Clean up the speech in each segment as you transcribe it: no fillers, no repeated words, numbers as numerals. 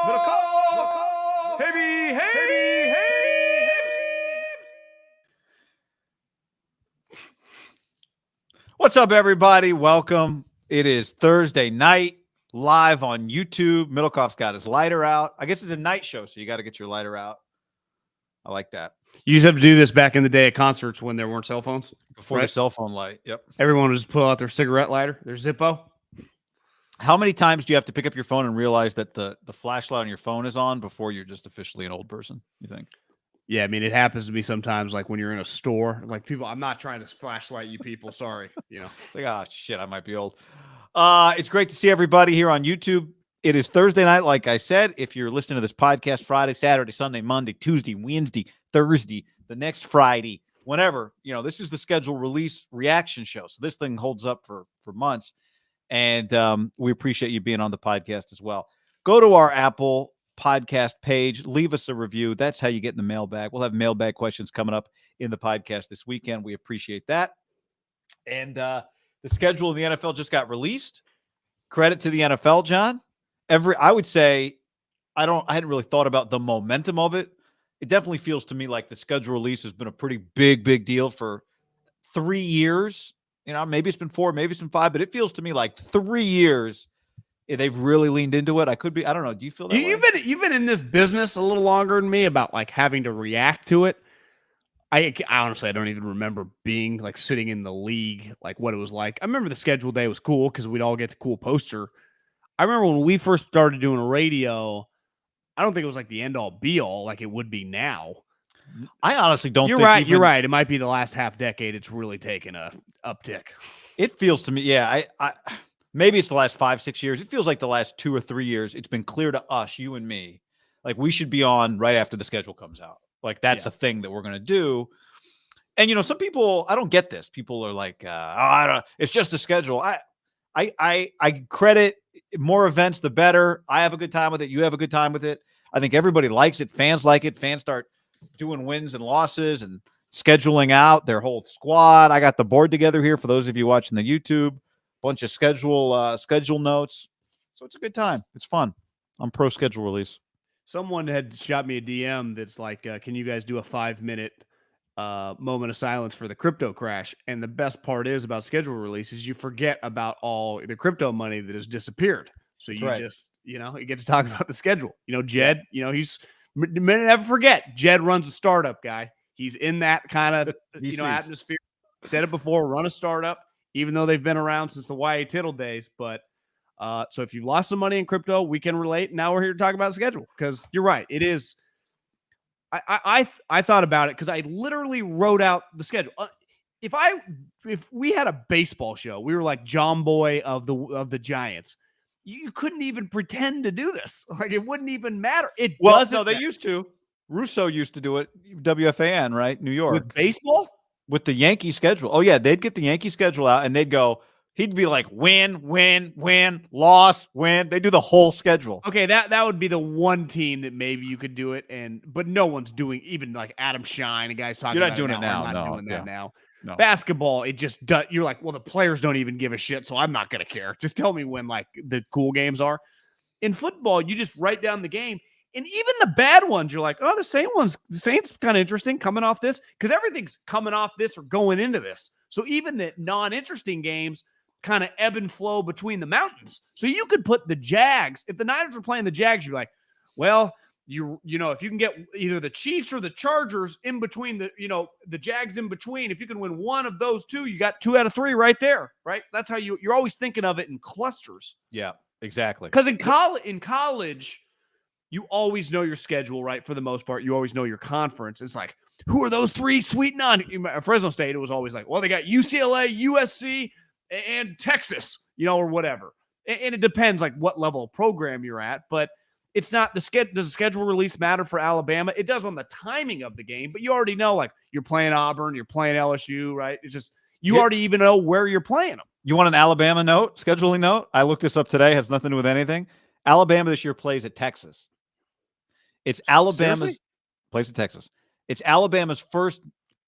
Middlekauff. Heavy. What's up, everybody? Welcome. It is Thursday night, live on YouTube. Middlekauff's got his lighter out. I guess it's a night show, so you got to get your lighter out. I like that. You used to have to do this back in the day at concerts when there weren't cell phones. Before the cell phone light. Yep. Everyone would just pull out their cigarette lighter, their Zippo. How many times do you have to pick up your phone and realize that the flashlight on your phone is on before you're just officially an old person, you think? Yeah, I mean, it happens to me sometimes, like when you're in a store. Like, people, I'm not trying to flashlight you people. Sorry. Like, oh, shit, I might be old. It's great to see everybody here on YouTube. It is Thursday night, like I said. If you're listening to this podcast Friday, Saturday, Sunday, Monday, Tuesday, Wednesday, Thursday, the next Friday, whenever, this is the scheduled release reaction show. So this thing holds up for months. And we appreciate you being on the podcast as well. Go to our Apple podcast page. Leave us a review. That's how you get in the mailbag. We'll have mailbag questions coming up in the podcast this weekend. We appreciate that. And the schedule of the NFL just got released. Credit to the NFL, John. I would say I hadn't really thought about the momentum of it. It definitely feels to me like the schedule release has been a pretty big deal for 3 years. Maybe it's been 4, maybe it's been 5, but it feels to me like 3 years they've really leaned into it. I don't know. Do you feel that way? You've been in this business a little longer than me about like having to react to it. I honestly, I don't even remember being like sitting in the league, like what it was like. I remember the schedule day was cool because we'd all get the cool poster. I remember when we first started doing a radio, I don't think it was like the end all be all like it would be now. I honestly don't think you're right. It might be the last half decade it's really taken a uptick. It feels to me, yeah, I maybe it's the last 5-6 years. It feels like the last 2 or 3 years it's been clear to us, you and me, like we should be on right after the schedule comes out. Like that's a thing that we're going to do. And some people, I don't get this. People are like, I don't, it's just a schedule. I credit more events, the better. I have a good time with it. You have a good time with it. I think everybody likes it. Fans like it. Fans start doing wins and losses and scheduling out their whole squad. I got the board together here for those of you watching the YouTube. Bunch of schedule notes. So it's a good time. It's fun. I'm pro schedule release. Someone had shot me a DM that's like, can you guys do a 5-minute moment of silence for the crypto crash? And the best part is about schedule release is you forget about all the crypto money that has disappeared. So you just, you get to talk about the schedule. Jed, he's never forget. Jed runs a startup, guy. He's in that kind of atmosphere. Said it before, run a startup, even though they've been around since the YA Tittle days. But so if you've lost some money in crypto, we can relate. Now we're here to talk about the schedule because you're right. It is. I thought about it because I literally wrote out the schedule. If we had a baseball show, we were like John Boy of the Giants. You couldn't even pretend to do this. Like it wouldn't even matter. They used to. Russo used to do it. WFAN, right? New York. With baseball? With the Yankee schedule. Oh, yeah. They'd get the Yankee schedule out and they'd go, he'd be like, win, loss, win. They do the whole schedule. Okay, that would be the one team that maybe you could do it. But no one's doing, even like Adam Shine, a guy's talking You're about not doing it now. I'm not doing that now. No. Basketball, it just does. You're like, well, the players don't even give a shit, so I'm not going to care. Just tell me when like the cool games are. In football, you just write down the game. And even the bad ones, you're like, oh, the Saints kind of interesting coming off this because everything's coming off this or going into this. So even the non-interesting games kind of ebb and flow between the mountains. So you could put the Jags, if the Niners were playing the Jags, you're like, well, you know, if you can get either the Chiefs or the Chargers in between the Jags in between, if you can win one of those two, you got 2 out of 3 right there, right? That's how you're always thinking of it in clusters. Yeah, exactly. Because in college, you always know your schedule, right? For the most part, you always know your conference. It's like, who are those 3 sweeting on? At Fresno State, it was always like, well, they got UCLA, USC, and Texas, or whatever. And it depends like what level of program you're at, but it's not does the schedule release matter for Alabama? It does on the timing of the game, but you already know like you're playing Auburn, you're playing LSU, right? It's just you already even know where you're playing them. You want an Alabama note, scheduling note? I looked this up today, has nothing to do with anything. Alabama this year plays at Texas. It's Alabama's plays at Texas. It's Alabama's first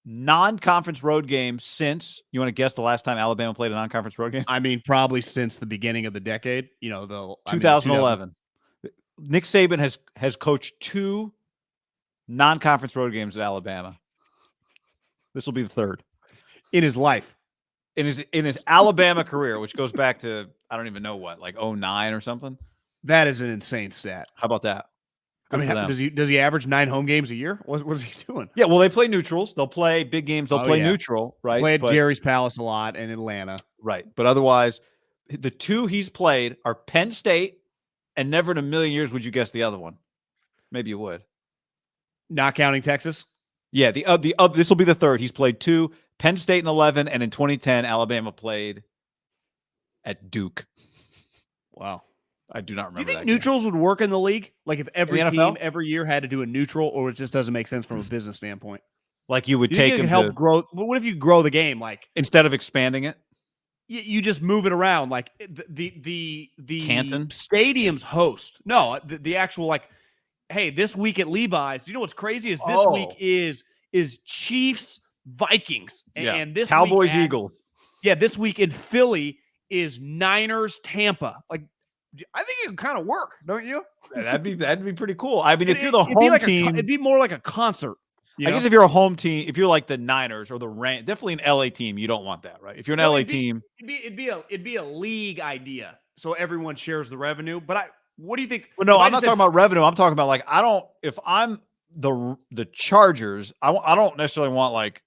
non-conference road game since, you want to guess the last time Alabama played a non-conference road game? I mean, probably since the beginning of the decade, 2011. Nick Saban has coached 2 non-conference road games at Alabama. This will be the 3rd in his life. In his Alabama career, which goes back to I don't even know what, like 09 or something. That is an insane stat. How about that? Good for them. Does he average 9 home games a year? What is he doing? Yeah, well, they play neutrals. They'll play big games. They'll play neutral, right? Play at Jerry's Palace a lot in Atlanta. Right. But otherwise, the 2 he's played are Penn State, and never in a million years would you guess the other one. Maybe you would. Not counting Texas? Yeah, this will be the 3rd. He's played 2, Penn State in 11, and in 2010, Alabama played at Duke. Wow. I do not remember. Do you think neutrals would work in the league? Like if every team every year had to do a neutral, or it just doesn't make sense from a business standpoint? Like you would take him help grow. What if you grow the game? Like instead of expanding it, you just move it around. Like the Canton stadium's host. No, the actual like. Hey, this week at Levi's. Do you know what's crazy? Is this week is Chiefs Vikings and this Cowboys Eagles. Yeah, this week in Philly is Niners Tampa. Like. I think it would kind of work, don't you? Yeah, that'd be pretty cool. I mean, if you're the home team, it'd be more like a concert. I guess if you're a home team, if you're like the Niners or the Rams, definitely an LA team, you don't want that, right? If you're an LA team, it'd be a league idea, so everyone shares the revenue. But what do you think? Well, no, I'm not talking about revenue. I'm talking about like if I'm the Chargers, I don't necessarily want like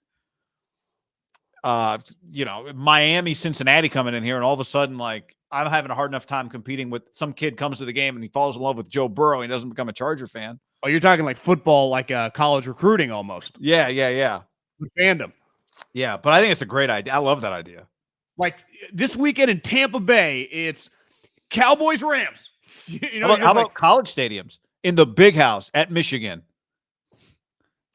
Miami, Cincinnati coming in here, and all of a sudden like. I'm having a hard enough time competing with some kid comes to the game and he falls in love with Joe Burrow and he doesn't become a Charger fan. Oh, you're talking like football, like college recruiting almost. Yeah. With fandom. Yeah, but I think it's a great idea. I love that idea. Like this weekend in Tampa Bay, it's Cowboys Rams. How about college stadiums in the big house at Michigan?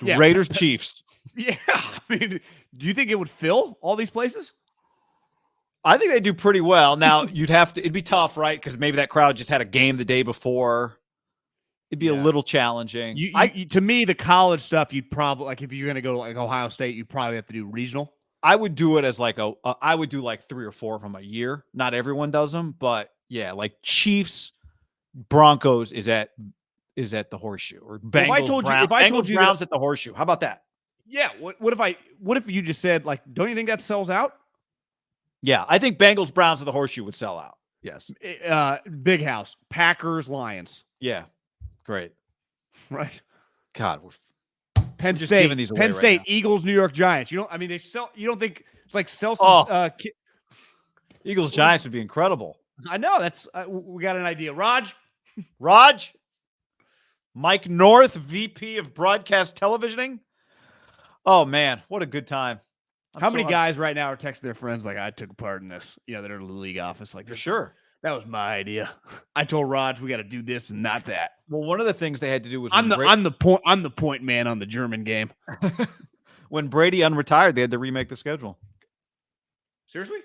Yeah. Raiders Chiefs. Yeah. I mean, do you think it would fill all these places? I think they do pretty well. Now, it'd be tough, right? Because maybe that crowd just had a game the day before. It'd be a little challenging. To me, the college stuff, you'd probably, like if you're going to go to like Ohio State, you'd probably have to do regional. I would do it as like I would do like 3 or 4 from a year. Not everyone does them, but yeah, like Chiefs, Broncos is at the Horseshoe, or Bengals, Browns at the Horseshoe. How about that? Yeah. What if you just said like, don't you think that sells out? Yeah, I think Bengals, Browns at the Horseshoe would sell out. Yes. Big house, Packers, Lions. Yeah, great. Right. God, Penn State, Eagles, New York Giants. They sell. You don't think it's like sell some? Eagles, Giants would be incredible. I know. That's we got an idea. Raj, Mike North, VP of Broadcast Televisioning. Oh man, what a good time. How many guys right now are texting their friends like, I took part in this? They're in the league office. Like, for sure. That was my idea. I told Raj we got to do this and not that. Well, one of the things they had to do was I'm the point man on the German game. When Brady unretired, they had to remake the schedule. Seriously?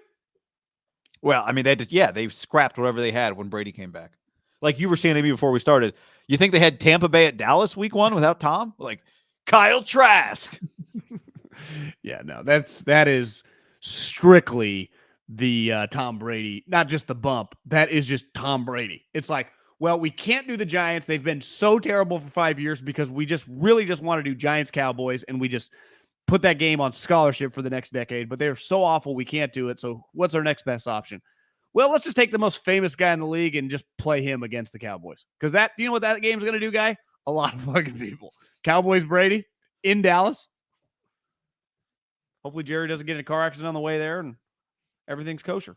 Well, I mean, they scrapped whatever they had when Brady came back. Like you were saying to me before we started, you think they had Tampa Bay at Dallas week 1 without Tom? Like Kyle Trask. Yeah, no, that is strictly the Tom Brady, not just the bump. That is just Tom Brady. It's like, well, we can't do the Giants. They've been so terrible for 5 years because we just really want to do Giants Cowboys, and we just put that game on scholarship for the next decade. But they're so awful we can't do it. So what's our next best option? Well, let's just take the most famous guy in the league and just play him against the Cowboys. Because you know what that game's going to do, guy? A lot of fucking people. Cowboys Brady in Dallas. Hopefully Jerry doesn't get in a car accident on the way there and everything's kosher.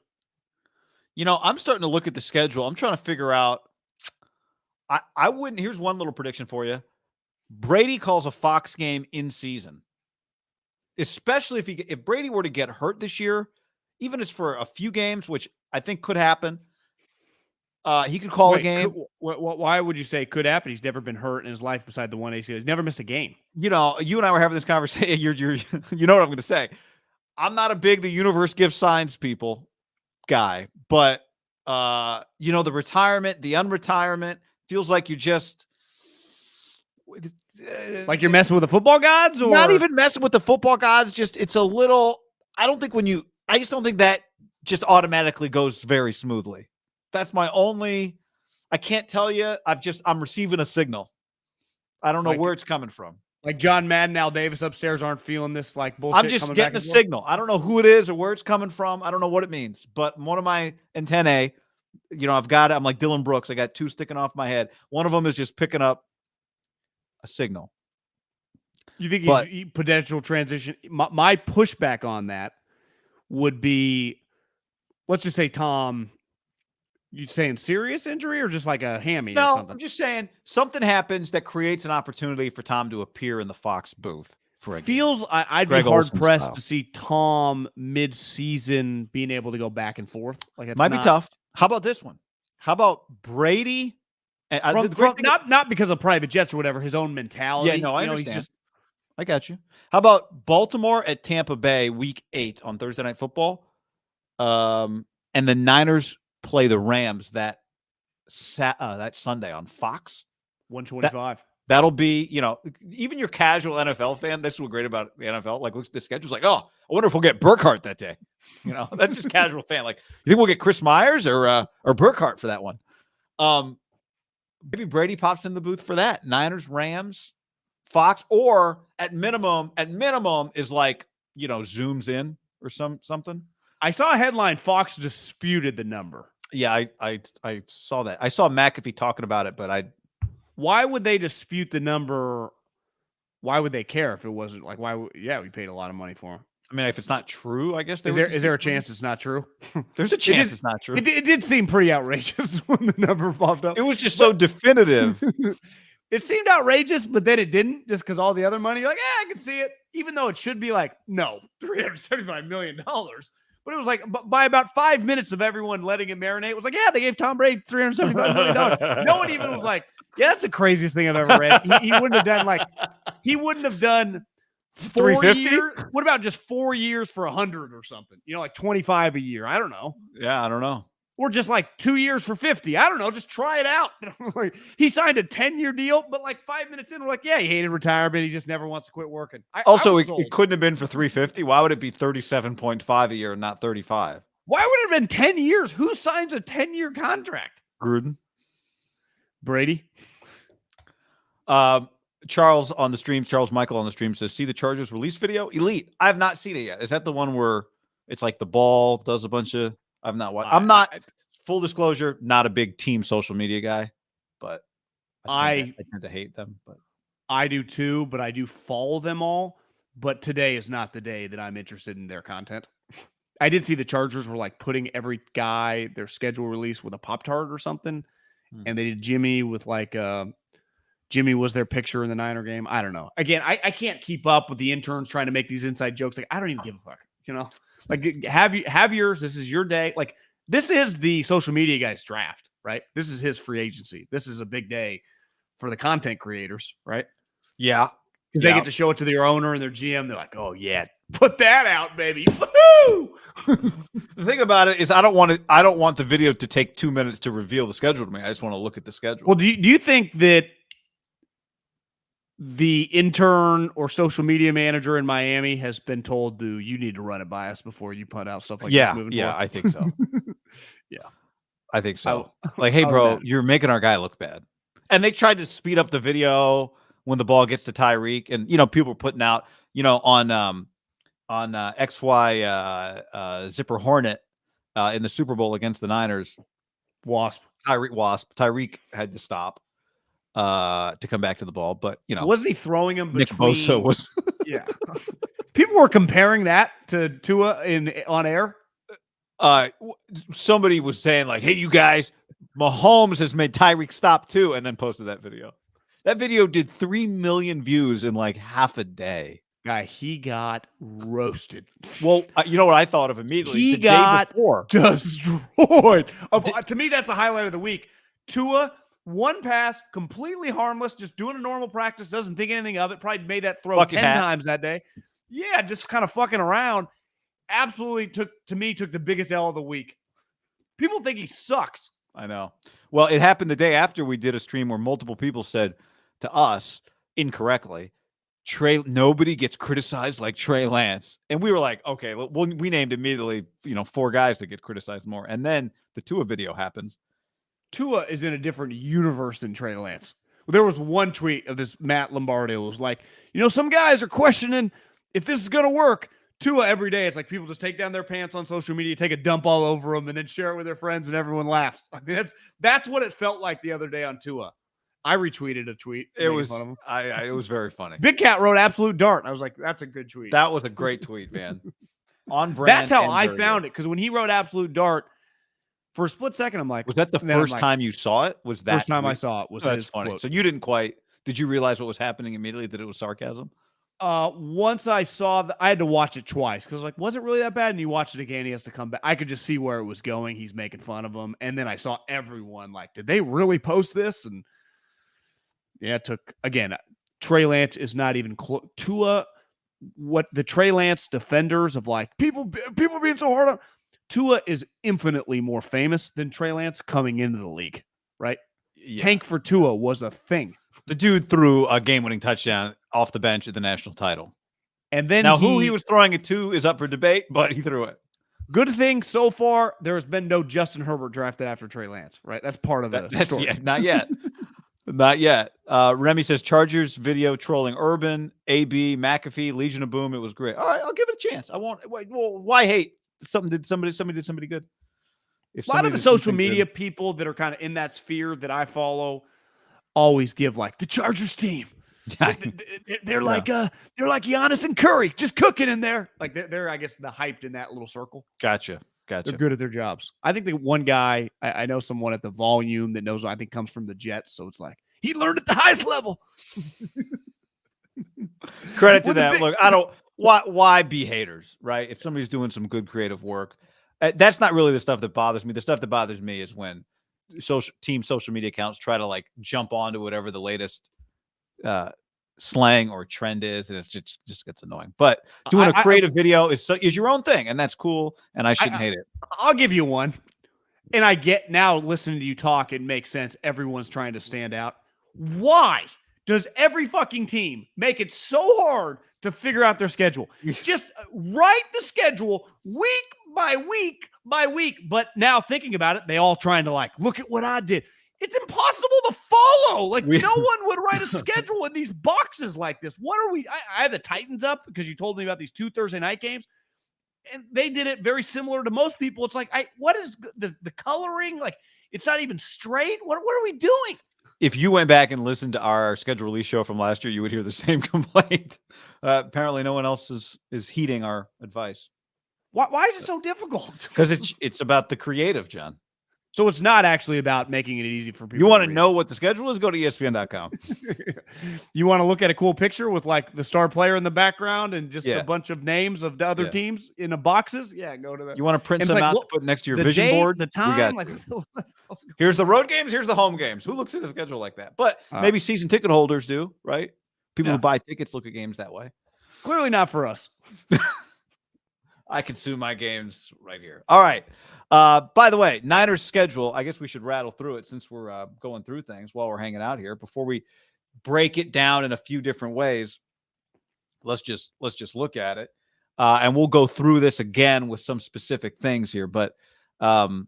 I'm starting to look at the schedule. I'm trying to figure out. I wouldn't. Here's one little prediction for you. Brady calls a Fox game in season, especially if Brady were to get hurt this year, even if it's for a few games, which I think could happen. He could call a game. Why would you say could happen? He's never been hurt in his life beside the one ACL. He's never missed a game. You and I were having this conversation. You know what I'm going to say. I'm not a big the universe gives signs people guy, but the retirement, the unretirement feels like you just like you're messing with the football gods, or not even messing with the football gods. Just it's a little. I just don't think that just automatically goes very smoothly. That's my only I can't tell you. I'm receiving a signal. I don't know where it's coming from. Like John Madden, Al Davis upstairs aren't feeling this like bullshit. I'm just getting a signal. I don't know who it is or where it's coming from. I don't know what it means. But one of my antennae, I'm like Dylan Brooks. I got 2 sticking off my head. One of them is just picking up a signal. You think he's potential transition? My pushback on that would be, let's just say Tom, you saying serious injury or just like a hammy or something? No, I'm just saying something happens that creates an opportunity for Tom to appear in the Fox booth for a game. I'd be hard-pressed to see Tom mid-season being able to go back and forth. Like, might be tough. How about this one? How about Brady? Not because of private jets or whatever, his own mentality. Yeah, no, I understand. I got you. How about Baltimore at Tampa Bay, Week 8 on Thursday Night Football? And the Niners play the Rams that Sunday on Fox. 125. That'll be, even your casual NFL fan. This is what's great about the NFL. Like, looks at the schedule's like, oh, I wonder if we'll get Burkhardt that day. That's just casual fan. Like, you think we'll get Chris Myers or Burkhardt for that one? Maybe Brady pops in the booth for that. Niners, Rams, Fox, or at minimum is like, zooms in or something. I saw a headline, Fox disputed the number. Yeah, I saw that. I saw McAfee talking about it, but why would they dispute the number? Why would they care if it wasn't like, we paid a lot of money for him. I mean, if it's not true, I guess is there a chance it's not true? There's a chance it's not true. It did seem pretty outrageous when the number popped up. It was just so definitive. It seemed outrageous, but then it didn't, just because all the other money, you're like, I can see it, even though it should be like, no, $375 million. But it was like, by about 5 minutes of everyone letting it marinate, it was like, yeah, they gave Tom Brady $375 million. No one even was like, yeah, that's the craziest thing I've ever read. He wouldn't have done 4 years. What about just 4 years for 100 or something? 25 a year. I don't know. Yeah, I don't know. Or just like 2 years for 50. I don't know. Just try it out. He signed a 10-year deal, but like 5 minutes in, we're like, yeah, he hated retirement. He just never wants to quit working. It couldn't have been for 350. Why would it be 37.5 a year and not 35? Why would it have been 10 years? Who signs a 10-year contract? Gruden. Brady. Charles Michael on the stream says, see the Chargers release video? Elite. I have not seen it yet. Is that the one where it's like the ball does a bunch of... I've not watched. I'm not, full disclosure, not a big team social media guy, but I tend to hate them. But I do too, but I do follow them all. But today is not the day that I'm interested in their content. I did see the Chargers were like putting every guy, their schedule release with a Pop-Tart or something. And they did Jimmy with like, Jimmy was their picture in the Niner game. I don't know. Again, I can't keep up with the interns trying to make these inside jokes. Like, I don't even give a fuck, Like, have yours. This is your day. Like, this is the social media guy's draft, right? This is his free agency. This is a big day for the content creators, right? Yeah. Because they get to show it to their owner and their GM. They're like, oh, yeah, put that out, baby. Woo-hoo! The thing about it is I don't want the video to take 2 minutes to reveal the schedule to me. I just want to look at the schedule. Well, do you think that the intern or social media manager in Miami has been told, you need to run it by us before you put out stuff like this moving forward? I think so. Yeah. I think so. Like, hey, bro, you're making our guy look bad. And they tried to speed up the video when the ball gets to Tyreek. And, people were putting out, on XY Zipper Hornet in the Super Bowl against the Niners. Tyreek had to stop to come back to the ball, but wasn't he throwing him between? Nick Bosa was. Yeah, people were comparing that to Tua on air. Somebody was saying like, "Hey, you guys, Mahomes has made Tyreek stop too," and then posted that video. That video did 3 million views in like half a day. Guy, he got roasted. Well, you know what I thought of immediately? He got destroyed. To me, that's the highlight of the week. Tua. One pass, completely harmless, just doing a normal practice, doesn't think anything of it. Probably made that throw 10 times that day. Yeah, just kind of fucking around. Absolutely took the biggest L of the week. People think he sucks. I know. Well, it happened the day after we did a stream where multiple people said to us incorrectly, nobody gets criticized like Trey Lance. And we were like, okay, well, we named immediately, 4 guys that get criticized more. And then the Tua video happens. Tua is in a different universe than Trey Lance. There was one tweet of this Matt Lombardo. It was like, some guys are questioning if this is going to work. Tua every day, it's like people just take down their pants on social media, take a dump all over them, and then share it with their friends, and everyone laughs. I mean, that's what it felt like the other day on Tua. I retweeted a tweet. It was it was very funny. Big Cat wrote absolute dart. I was like, that's a good tweet. That was a great tweet, man. On brand. That's how I found it, because when he wrote absolute dart, for a split second, I'm like, was that the first time you saw it? Was that first time I saw it? Was his funny? Quote. So you didn't quite? Did you realize what was happening immediately? That it was sarcasm? Once I saw I had to watch it twice because like, was it really that bad? And you watch it again, he has to come back. I could just see where it was going. He's making fun of him, and then I saw everyone like, did they really post this? And yeah, it took again. Trey Lance is not even close. Tua, what the Trey Lance defenders of like people being so hard on. Tua is infinitely more famous than Trey Lance coming into the league, right? Yeah. Tank for Tua was a thing. The dude threw a game-winning touchdown off the bench at the national title. And then who he was throwing it to is up for debate, but he threw it. Good thing so far, there has been no Justin Herbert drafted after Trey Lance, right? That's part of the story. Yeah, not yet. Not yet. Remy says, Chargers video trolling Urban, AB, McAfee, Legion of Boom. It was great. All right, I'll give it a chance. I won't. Well, why hate? Somebody did somebody good. A lot of the social media people that are kind of in that sphere that I follow always give like the Chargers team. They're like Giannis and Curry, just cooking in there. Like they're I guess the hyped in that little circle. Gotcha. They're good at their jobs. I think the one guy I know someone at the Volume that knows I think comes from the Jets, so it's like he learned at the highest level. Credit to that. Look, I don't. Why be haters, right? If somebody's doing some good creative work, that's not really the stuff that bothers me. The stuff that bothers me is when social media accounts try to like jump onto whatever the latest slang or trend is, and it just gets annoying. But doing a creative video is your own thing, and that's cool, and I shouldn't hate it. I'll give you one. And I get now listening to you talk, it makes sense. Everyone's trying to stand out. Why does every fucking team make it so hard to figure out their schedule? Just write the schedule week by week by week. But now thinking about it, they all trying to like, look at what I did. It's impossible to follow. Like no one would write a schedule in these boxes like this. What are we? I have the Titans up because you told me about these 2 Thursday night games. And they did it very similar to most people. It's like, what is the coloring? Like, it's not even straight. What are we doing? If you went back and listened to our schedule release show from last year, you would hear the same complaint. Apparently, no one else is heeding our advice. Why is it so difficult? Because it's about the creative, John. So it's not actually about making it easy for people. You want to know what the schedule is? Go to ESPN.com. You want to look at a cool picture with like the star player in the background and just a bunch of names of the other teams in the boxes? Yeah, go to that. You want to print some out to put next to your vision board? The time? Here's the road games. Here's the home games. Who looks at a schedule like that? But maybe season ticket holders do, right? People who buy tickets look at games that way. Clearly not for us. I consume my games right here. All right. By the way, Niners schedule, I guess we should rattle through it since we're going through things while we're hanging out here. Before we break it down in a few different ways, let's just look at it. And we'll go through this again with some specific things here. But somebody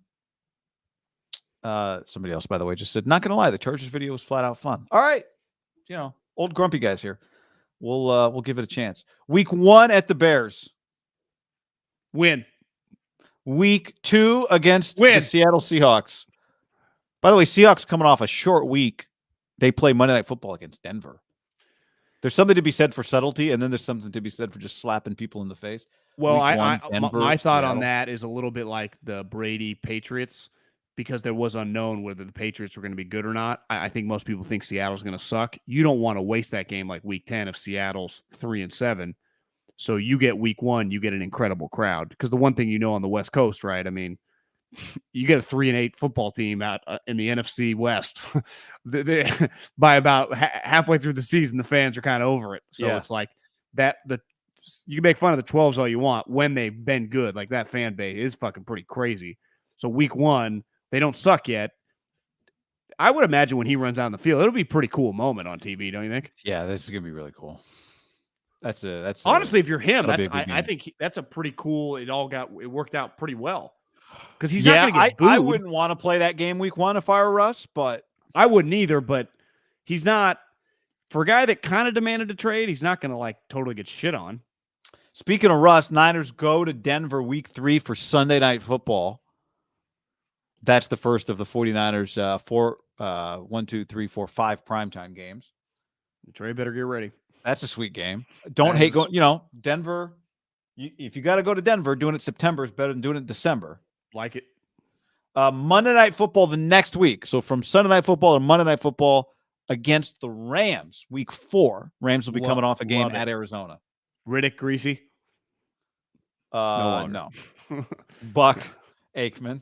else, by the way, just said, not going to lie, the Chargers video was flat out fun. All right. Old grumpy guys here. We'll give it a chance. Week 1 at the Bears. Win. Week 2 against the Seattle Seahawks. By the way, Seahawks coming off a short week. They play Monday Night Football against Denver. There's something to be said for subtlety, and then there's something to be said for just slapping people in the face. Well, my thought on that is a little bit like the Brady Patriots, because there was unknown whether the Patriots were going to be good or not. I think most people think Seattle's going to suck. You don't want to waste that game like Week 10 if Seattle's 3-7. So you get Week 1, you get an incredible crowd. Because the one thing on the West Coast, right? I mean, you get a 3-8 football team out in the NFC West. By about halfway through the season, the fans are kind of over it. So it's like that. You can make fun of the 12s all you want when they've been good. Like that fan base is fucking pretty crazy. So Week 1, they don't suck yet. I would imagine when he runs out on the field, it'll be a pretty cool moment on TV, don't you think? Yeah, this is gonna be really cool. That's honestly, if you're him, I think that's a pretty cool. It worked out pretty well. because he's not going to get booed. I wouldn't want to play that game week 1 if I were Russ, but I wouldn't either. But he's not, for a guy that kind of demanded a trade, he's not going to like totally get shit on. Speaking of Russ, Niners go to Denver week 3 for Sunday Night Football. That's the first of the 49ers 5 primetime games. Trey better get ready. That's a sweet game. Don't hate going, Denver. If you got to go to Denver, doing it September is better than doing it in December. Like it. Monday Night Football the next week. So from Sunday Night Football to Monday Night Football against the Rams, week 4. Rams will be coming off a game at Arizona. Riddick, Greasy? No. Buck, Aikman.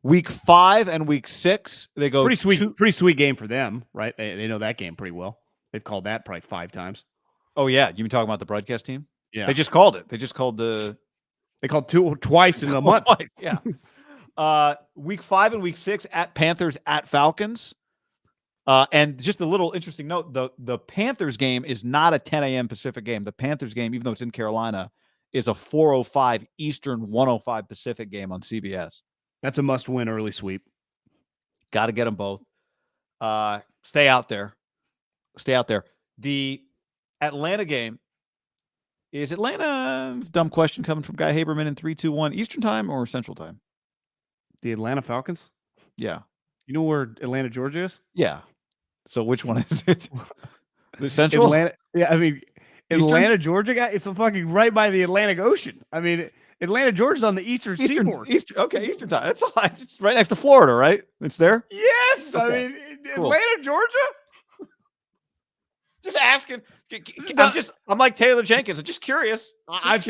Week 5 and week 6, they go pretty sweet game for them, right? They know that game pretty well. They've called that probably 5 times. Oh yeah, you been talking about the broadcast team? Yeah, they just called it. They called twice in a month. Yeah. Week 5 and week 6 at Panthers at Falcons. And just a little interesting note: the Panthers game is not a 10 a.m. Pacific game. The Panthers game, even though it's in Carolina, is a 4:05 Eastern, 1:05 Pacific game on CBS. That's a must-win early sweep. Got to get them both. Stay out there. The Atlanta game is Atlanta. Dumb question coming from Guy Haberman in 3-2-1 Eastern time or Central time. The Atlanta Falcons. Yeah. You know where Atlanta, Georgia is? Yeah. So which one is it? The Central. Atlanta. Yeah, I mean, Atlanta, Georgia guy. It's fucking right by the Atlantic Ocean. I mean, Atlanta, Georgia's on the Eastern Seaboard. Eastern time. It's right next to Florida, right? It's there. Yes, okay. I mean, cool. Atlanta, Georgia. Just asking. I'm like Taylor Jenkins. I'm just curious. I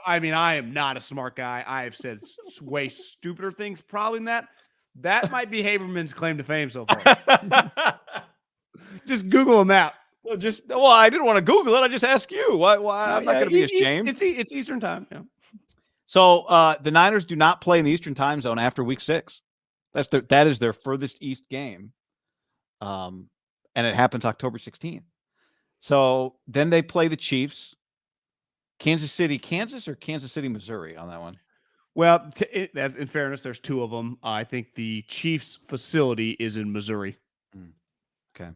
am not a smart guy. I have said way stupider things probably than that. That might be Haberman's claim to fame so far. Just Google a map. Well, I didn't want to Google it. I just asked you. Why? I'm not going to be ashamed. It's Eastern time. Yeah. So the Niners do not play in the Eastern time zone after week 6. That is their furthest east game. And it happens October 16th. So then they play the Chiefs. Kansas City, Kansas, or Kansas City, Missouri on that one? Well, that's in fairness, there's 2 of them. I think the Chiefs facility is in Missouri. Okay.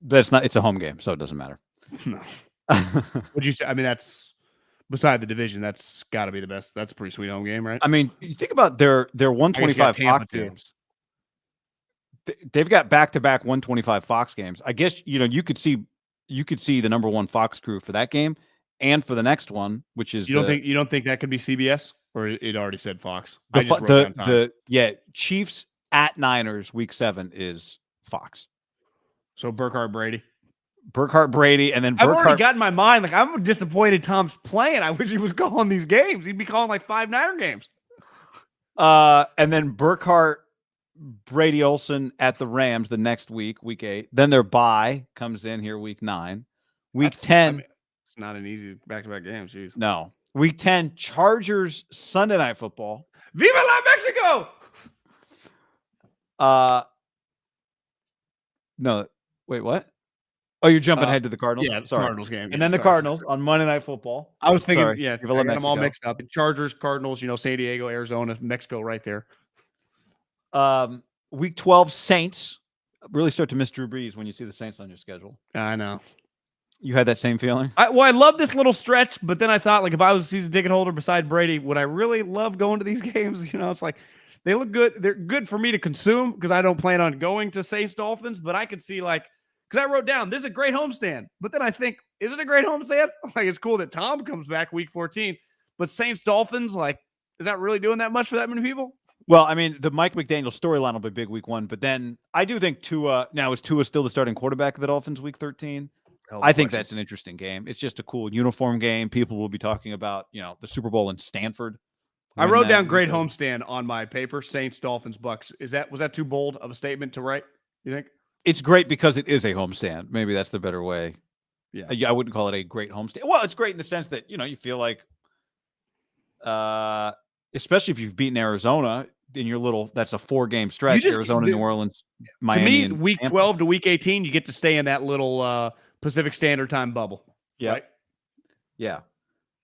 That's not. It's a home game, so it doesn't matter. No. Would you say? I mean, that's beside the division. That's got to be the best. That's a pretty sweet home game, right? I mean, you think about their 125 Fox games. They've got back-to-back 125 Fox games. I guess you could see the number 1 Fox crew for that game and for the next one, which is you don't think that could be CBS, or it already said Fox? Chiefs at Niners week 7 is Fox. So Burkhardt Brady, and then I've already got in my mind. Like, I'm disappointed Tom's playing. I wish he was calling these games. He'd be calling like 5 Niner games. And then Burkhardt, Brady, Olsen at the Rams the next week, week 8. Then their bye comes in here week 9. Week 10. I mean, it's not an easy back-to-back game. Jeez. No. Week 10, Chargers Sunday Night Football. Viva la Mexico! No. Wait, what? Oh, you're jumping ahead to the Cardinals? Yeah, sorry. Cardinals game. And then the Cardinals on Monday Night Football. I was thinking, sorry. I got them all mixed up. Chargers, Cardinals, San Diego, Arizona, Mexico right there. Week 12, Saints. Really start to miss Drew Brees when you see the Saints on your schedule. I know. You had that same feeling? I love this little stretch, but then I thought, like, if I was a season ticket holder beside Brady, would I really love going to these games? It's like, they look good. They're good for me to consume because I don't plan on going to Saints Dolphins, but I could see, like, because I wrote down, this is a great homestand. But then I think, is it a great homestand? Like, it's cool that Tom comes back week 14, but Saints Dolphins, like, is that really doing that much for that many people? Well, I mean, the Mike McDaniel storyline will be big week 1, but then I do think Tua, now is Tua still the starting quarterback of the Dolphins week 13? I think that's an interesting game. It's just a cool uniform game. People will be talking about, the Super Bowl in Stanford. I wrote down great homestand on my paper, Saints, Dolphins, Bucks. Was that too bold of a statement to write, you think? It's great because it is a homestand. Maybe that's the better way. Yeah. I wouldn't call it a great homestand. Well, it's great in the sense that, you feel like, especially if you've beaten Arizona in your that's a 4-game stretch, Arizona, New Orleans, Miami. To me, week 12 to week 18, you get to stay in that little Pacific Standard Time bubble. Yeah. Right? Yeah.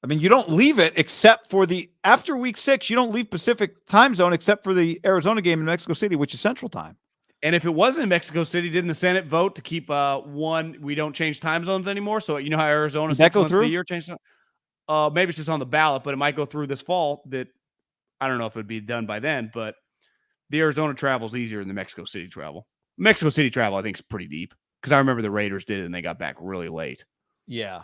I mean, you don't leave it except for after week 6, you don't leave Pacific time zone except for the Arizona game in Mexico City, which is Central time. And if it wasn't in Mexico City, didn't the Senate vote to keep we don't change time zones anymore? So you know how Arizona 6 months of the year changed? Maybe it's just on the ballot, but it might go through this fall. That I don't know if it'd be done by then, but the Arizona travel is easier than the Mexico City travel. Mexico City travel, I think, is pretty deep because I remember the Raiders did it and they got back really late. Yeah.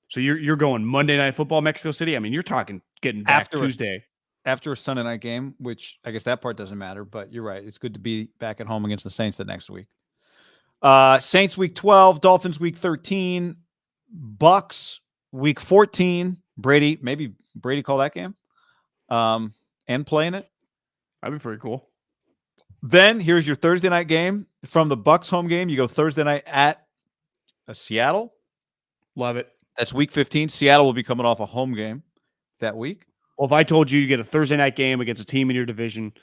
So you're going Monday Night Football, Mexico City. I mean, you're talking getting back Tuesday. After a Sunday night game, which I guess that part doesn't matter, but you're right. It's good to be back at home against the Saints the next week. Saints week 12, Dolphins week 13, Bucks week 14. Maybe Brady call that game and playing it. That'd be pretty cool. Then here's your Thursday night game. From the Bucks home game, you go Thursday night at Seattle. Love it. That's week 15. Seattle will be coming off a home game that week. Well, if I told you get a Thursday night game against a team in your division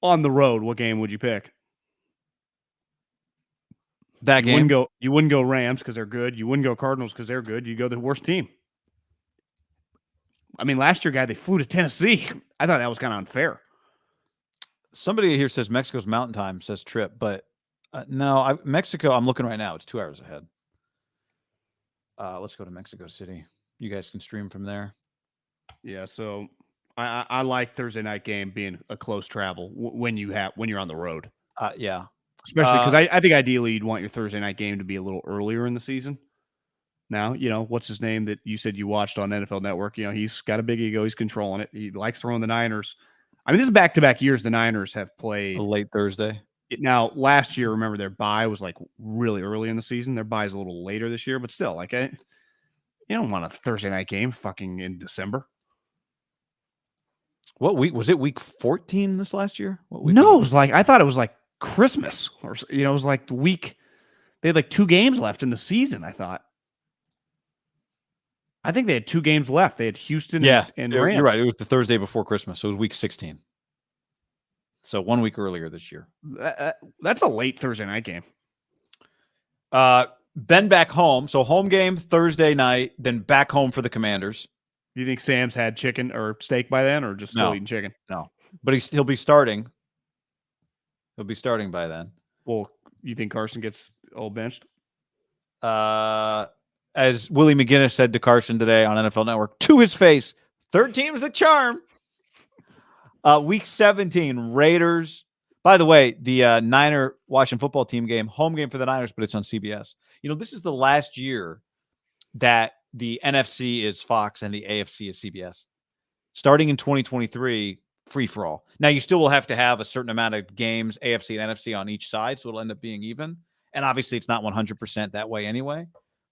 on the road, what game would you pick? That game. You wouldn't go Rams because they're good. You wouldn't go Cardinals because they're good. You go the worst team. I mean, last year, guy, they flew to Tennessee. I thought that was kind of unfair. Somebody here says Mexico's mountain time, says Trip, but no, Mexico, I'm looking right now. It's 2 hours ahead. Let's go to Mexico City. You guys can stream from there. Yeah, so I like Thursday night game being a close travel when you're on the road. Yeah, especially because I think ideally you'd want your Thursday night game to be a little earlier in the season. Now, what's his name that you said you watched on NFL Network? He's got a big ego. He's controlling it. He likes throwing the Niners. I mean, this is back-to-back years the Niners have played. A late Thursday. Now, last year, remember, their bye was like really early in the season. Their bye is a little later this year, but still, you don't want a Thursday night game fucking in December. What week was it? Week 14 this last year? What week no, it was I thought it was like Christmas or it was like the week. They had like 2 games left in the season. I think they had 2 games left. They had Houston and Rams. You're right. It was the Thursday before Christmas, so it was week 16. So 1 week earlier this year. That's a late Thursday night game. Then back home. So home game Thursday night, then back home for the Commanders. Do you think Sam's had chicken or steak by then, or just still eating chicken? No, but he'll be starting. He'll be starting by then. Well, you think Carson gets all benched? As Willie McGinnis said to Carson today on NFL Network, to his face, third team's the charm. Week 17, Raiders. By the way, the Niner Washington football team game, home game for the Niners, but it's on CBS. This is the last year that the NFC is Fox and the AFC is CBS. Starting in 2023, free for all. Now, you still will have to have a certain amount of games, AFC and NFC, on each side, so it'll end up being even. And obviously, it's not 100% that way anyway.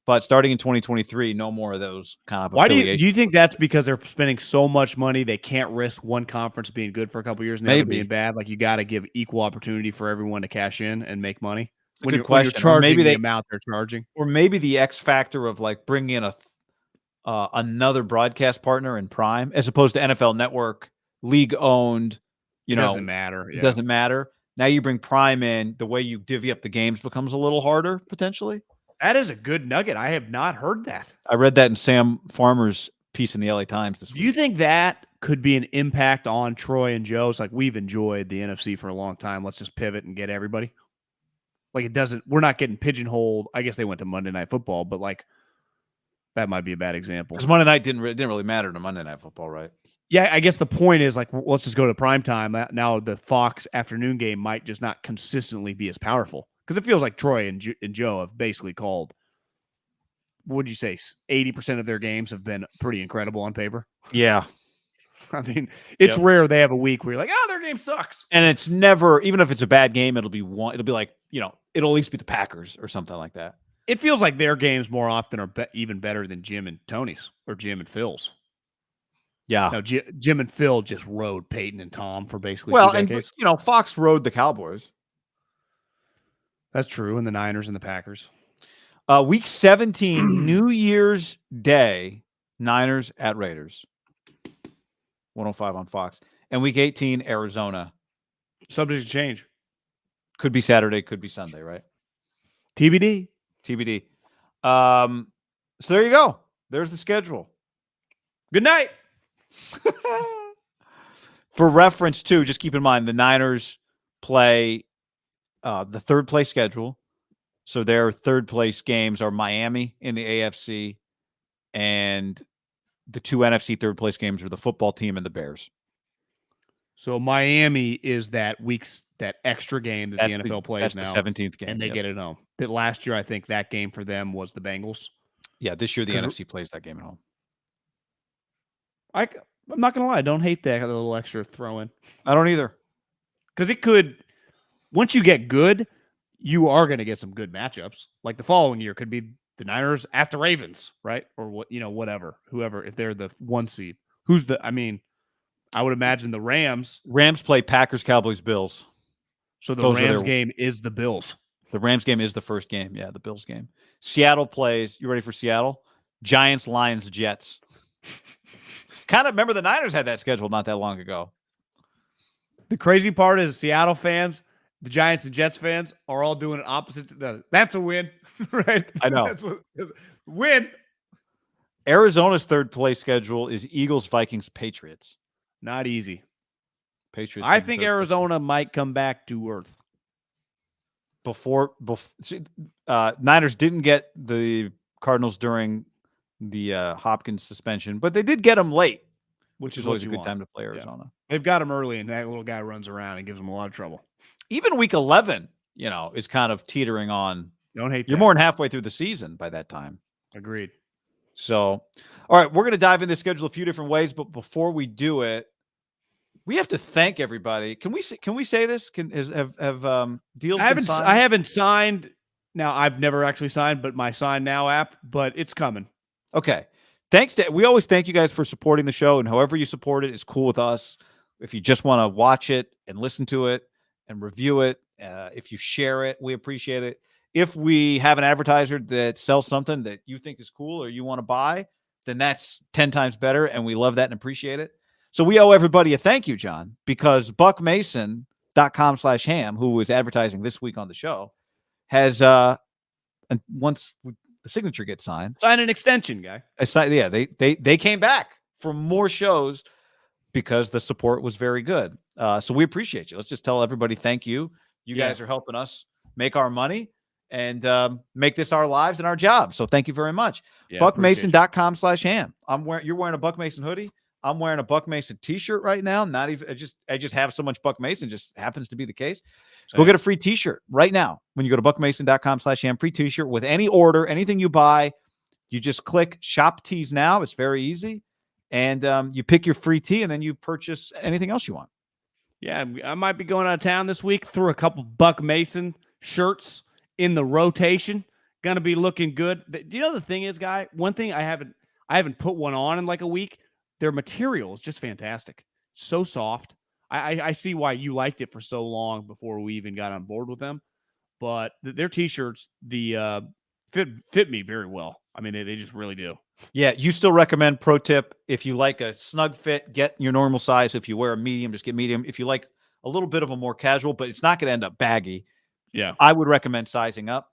But starting in 2023, no more of those kind of. Why do you think that's because they're spending so much money they can't risk one conference being good for a couple of years and the other being bad? Like, you got to give equal opportunity for everyone to cash in and make money. When you're charging maybe the amount they're charging, or maybe the X factor of like bringing in another broadcast partner in Prime as opposed to NFL Network, league owned. Doesn't matter. It doesn't matter. Now you bring Prime in, the way you divvy up the games becomes a little harder potentially. That is a good nugget. I have not heard that. I read that in Sam Farmer's piece in the LA Times this week. Do you think that could be an impact on Troy and Joe? It's like, we've enjoyed the NFC for a long time. Let's just pivot and get everybody. Like, we're not getting pigeonholed. I guess they went to Monday Night Football, but like, that might be a bad example. Because Monday night didn't really matter to Monday Night Football, right? Yeah, I guess the point is like, let's just go to prime time. Now the Fox afternoon game might just not consistently be as powerful. Because it feels like Troy and Joe have basically called, what would you say, 80% of their games have been pretty incredible on paper? Yeah. I mean, it's rare they have a week where you're like, their game sucks. And it's never, even if it's a bad game, it'll be like, it'll at least be the Packers or something like that. It feels like their games more often are even better than Jim and Tony's or Jim and Phil's. Yeah. No, Jim and Phil just rode Peyton and Tom for basically 2 decades. And Fox rode the Cowboys. That's true. And the Niners and the Packers. Week 17, New Year's Day, Niners at Raiders. 105 on Fox. And week 18, Arizona. Subject to change. Could be Saturday, could be Sunday, right? TBD. So there you go. There's the schedule. Good night. For reference, too, just keep in mind the Niners play the third place schedule. So their third place games are Miami in the AFC, and the two NFC third place games are the football team and the Bears. So Miami is that extra game that the NFL plays now. That's the 17th game. And they get it home. That last year, I think that game for them was the Bengals. Yeah, this year the NFC plays that game at home. I'm not going to lie. I don't hate that little extra throw in. I don't either. Because it could, once you get good, you are going to get some good matchups. Like the following year could be the Niners at the Ravens, right? Or whatever, whoever, if they're the 1 seed. I would imagine the Rams. Rams play Packers, Cowboys, Bills. So the Rams game is the Bills. The Rams game is the first game. Yeah, the Bills game. Seattle plays. You ready for Seattle? Giants, Lions, Jets. Kind of remember the Niners had that schedule not that long ago. The crazy part is Seattle fans, the Giants and Jets fans are all doing it opposite. That's a win, right? I know. Win. Arizona's third place schedule is Eagles, Vikings, Patriots. Not easy. Patriots. I think Arizona might come back to earth. Niners didn't get the Cardinals during the Hopkins suspension, but they did get them late, which is always a good time to play Arizona. Yeah. They've got him early, and that little guy runs around and gives them a lot of trouble. Even week 11, is kind of teetering on. Don't hate. You're more than halfway through the season by that time. Agreed. So, all right, we're going to dive into the schedule a few different ways, but before we do it, we have to thank everybody. Can we say this? Have deals been signed? I haven't signed. Now, I've never actually signed, but my Sign Now app, but it's coming. Okay. We always thank you guys for supporting the show, and however you support it is cool with us. If you just want to watch it and listen to it and review it, if you share it, we appreciate it. If we have an advertiser that sells something that you think is cool or you want to buy, then that's 10 times better, and we love that and appreciate it. So we owe everybody a thank you, John, because buckmason.com/ham, who is advertising this week on the show, has and once the signature gets signed, sign an extension, guy. Yeah, they came back for more shows because the support was very good. So we appreciate you. Let's just tell everybody thank you. You guys are helping us make our money and make this our lives and our jobs. So thank you very much. Yeah, buckmason.com/ham. You're wearing a Buck Mason hoodie. I'm wearing a Buck Mason t-shirt right now. Not even I just have so much Buck Mason, just happens to be the case. Go get a free t-shirt right now. When you go to buckmason.com/ham, free t-shirt with any order, anything you buy, you just click shop tees now. It's very easy. And you pick your free tee and then you purchase anything else you want. Yeah, I might be going out of town this week. Threw a couple Buck Mason shirts in the rotation. Gonna be looking good. You know the thing is, guy, one thing I haven't put one on in like a week. Their material is just fantastic. So soft. I see why you liked it for so long before we even got on board with them. But their t-shirts, fit me very well. I mean, they just really do. Yeah, you still recommend, pro tip, if you like a snug fit, get your normal size. If you wear a medium, just get medium. If you like a little bit of a more casual, but it's not going to end up baggy, I would recommend sizing up.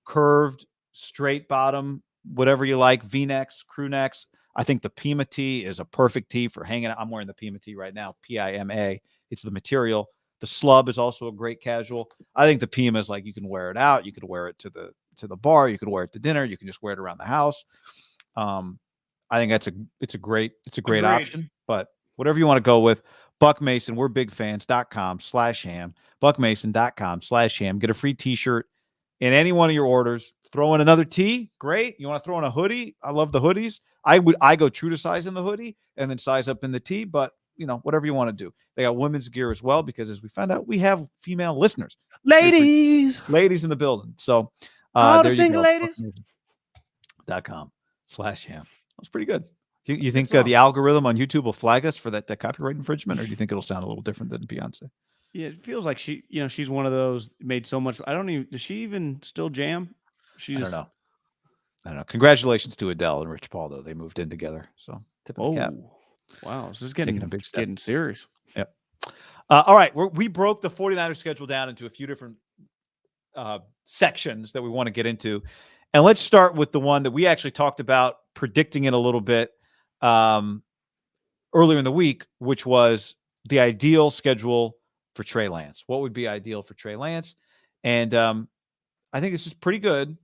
Curved, straight bottom, whatever you like, V-necks, crew necks. I think the Pima tee is a perfect tee for hanging out. I'm wearing the Pima tee right now, Pima. It's the material. The slub is also a great casual. I think the Pima is like you can wear it out. You could wear it to the bar. You could wear it to dinner. You can just wear it around the house. I think it's a great option. But whatever you want to go with, Buck Mason, we're big fans.com/ham, buckmason.com/ham. Get a free t-shirt in any one of your orders. Throw in another tee, great. You want to throw in a hoodie? I love the hoodies. I go true to size in the hoodie and then size up in the tee, but whatever you want to do. They got women's gear as well, because as we found out, we have female listeners. Ladies in the building. So all the single ladies. .com/ham. That's pretty good. You think the algorithm on YouTube will flag us for that copyright infringement, or do you think it'll sound a little different than Beyonce? Yeah, it feels like she's one of those made so much. Does she even still jam? I don't know. Congratulations to Adele and Rich Paul, though. They moved in together. So tip of the cap. Wow. This is getting a big step. Getting serious. Yep. All right. We broke the 49ers schedule down into a few different sections that we want to get into. And let's start with the one that we actually talked about, predicting it a little bit earlier in the week, which was the ideal schedule for Trey Lance. What would be ideal for Trey Lance? And I think this is pretty good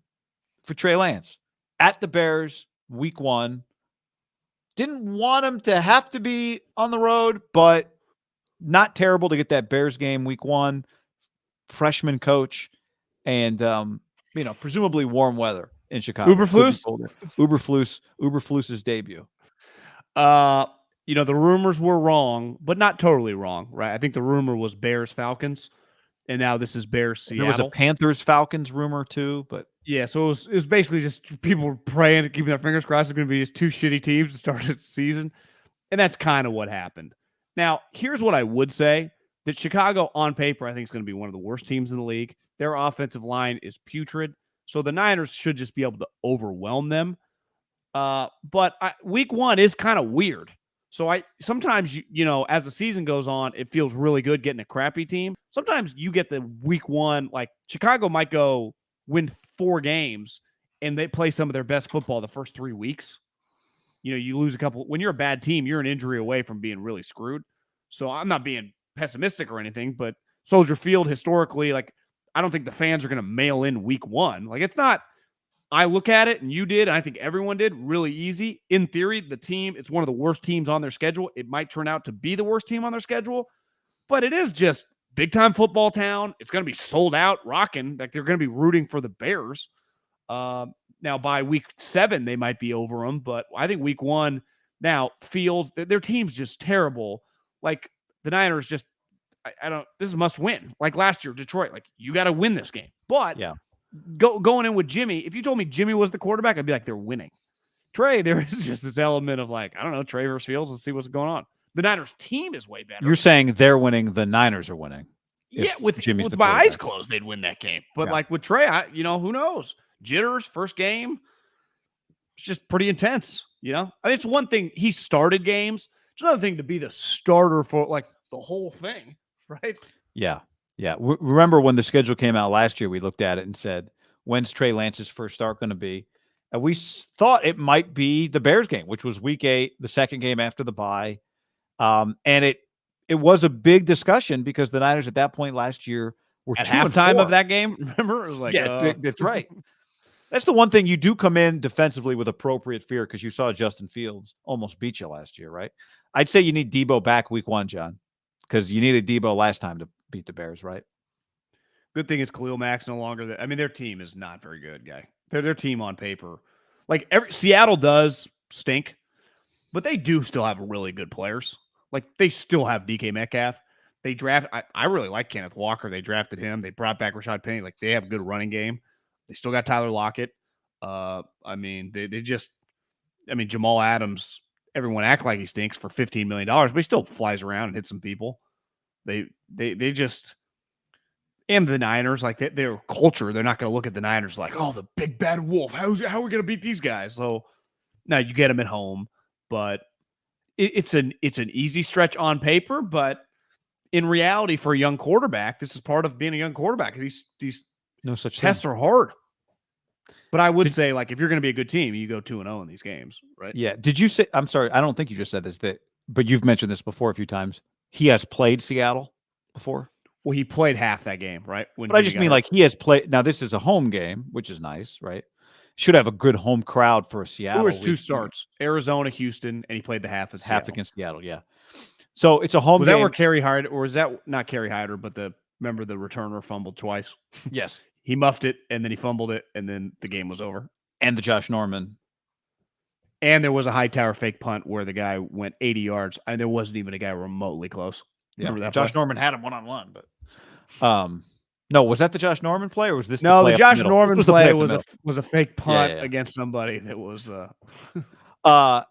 for Trey Lance. At the Bears, week 1. Didn't want him to have to be on the road, but not terrible to get that Bears game week 1. Freshman coach, and presumably warm weather in Chicago. Uberflus? Uberflus's debut. The rumors were wrong, but not totally wrong, right? I think the rumor was Bears Falcons, and now this is Bears Seattle. There was a Panthers Falcons rumor too, but yeah, so it was basically just people were praying, keeping their fingers crossed. It's going to be just 2 shitty teams to start the season, and that's kind of what happened. Now, here's what I would say: that Chicago, on paper, I think is going to be one of the worst teams in the league. Their offensive line is putrid, so the Niners should just be able to overwhelm them. But week 1 is kind of weird. So sometimes, as the season goes on, it feels really good getting a crappy team. Sometimes you get the week 1, like Chicago might go win 4 games and they play some of their best football the first 3 weeks. You lose a couple. When you're a bad team, you're an injury away from being really screwed. So I'm not being pessimistic or anything, but Soldier Field historically, I don't think the fans are going to mail in week 1. It's not. I look at it, and you did, and I think everyone did, really easy. In theory, the team, it's one of the worst teams on their schedule. It might turn out to be the worst team on their schedule, but it is just big-time football town. It's going to be sold out, rocking. They're going to be rooting for the Bears. Now, by week 7, they might be over them, but I think week 1 now feels their team's just terrible. The Niners just, this is a must win. Like last year, Detroit, you got to win this game. But yeah. Going in with Jimmy, if you told me Jimmy was the quarterback, I'd be like, they're winning. Trey, there is just this element of Trey versus Fields. Let's see what's going on. The Niners team is way better. You're saying they're winning, the Niners are winning. Yeah, with my eyes closed, they'd win that game. But with Trey, who knows? Jitters, first game. It's just pretty intense, it's one thing he started games. It's another thing to be the starter for the whole thing, right? Yeah. Yeah. Remember when the schedule came out last year, we looked at it and said, when's Trey Lance's first start going to be? And we thought it might be the Bears game, which was week 8, the second game after the bye. And it was a big discussion because the Niners at that point last year were at halftime of that game. Remember? It was that's right. That's the one thing you do come in defensively with appropriate fear because you saw Justin Fields almost beat you last year, right? I'd say you need Debo back week 1, John, because you needed Debo last time to beat the Bears, right? Good thing is Khalil Mack's no longer there. Their team is not very good, guy. Their team on paper. Seattle does stink, but they do still have really good players. They still have DK Metcalf. They draft. I really like Kenneth Walker. They drafted him. They brought back Rashad Penny. They have a good running game. They still got Tyler Lockett. They just. Jamal Adams. Everyone act like he stinks for $15 million, but he still flies around and hits some people. They just. And the Niners, their culture, they're not going to look at the Niners like, oh, the big bad wolf. How are we going to beat these guys? So now you get them at home, but it's an easy stretch on paper. But in reality, for a young quarterback, this is part of being a young quarterback. These no such tests are hard. But I would say, if you're going to be a good team, you go 2-0 in these games, right? Yeah. Did you say? I'm sorry, I don't think you just said this. But you've mentioned this before a few times. He has played Seattle before. Well, he played half that game, right? But I just mean he has played. Now, this is a home game, which is nice, right? Should have a good home crowd for a Seattle. There was 2 starts, Arizona, Houston, and he played the half against Seattle, yeah. So it's a home game. Was that where Kerry Hyder, or is that not Kerry Hyder, but remember the returner fumbled twice? Yes. He muffed it, and then he fumbled it, and then the game was over. And the Josh Norman. And there was a Hightower fake punt where the guy went 80 yards, and there wasn't even a guy remotely close. Yeah. Remember that Josh play? Norman had him one-on-one, but no, was that the Josh Norman play, or was this the Josh the Norman play was a fake punt against somebody that was but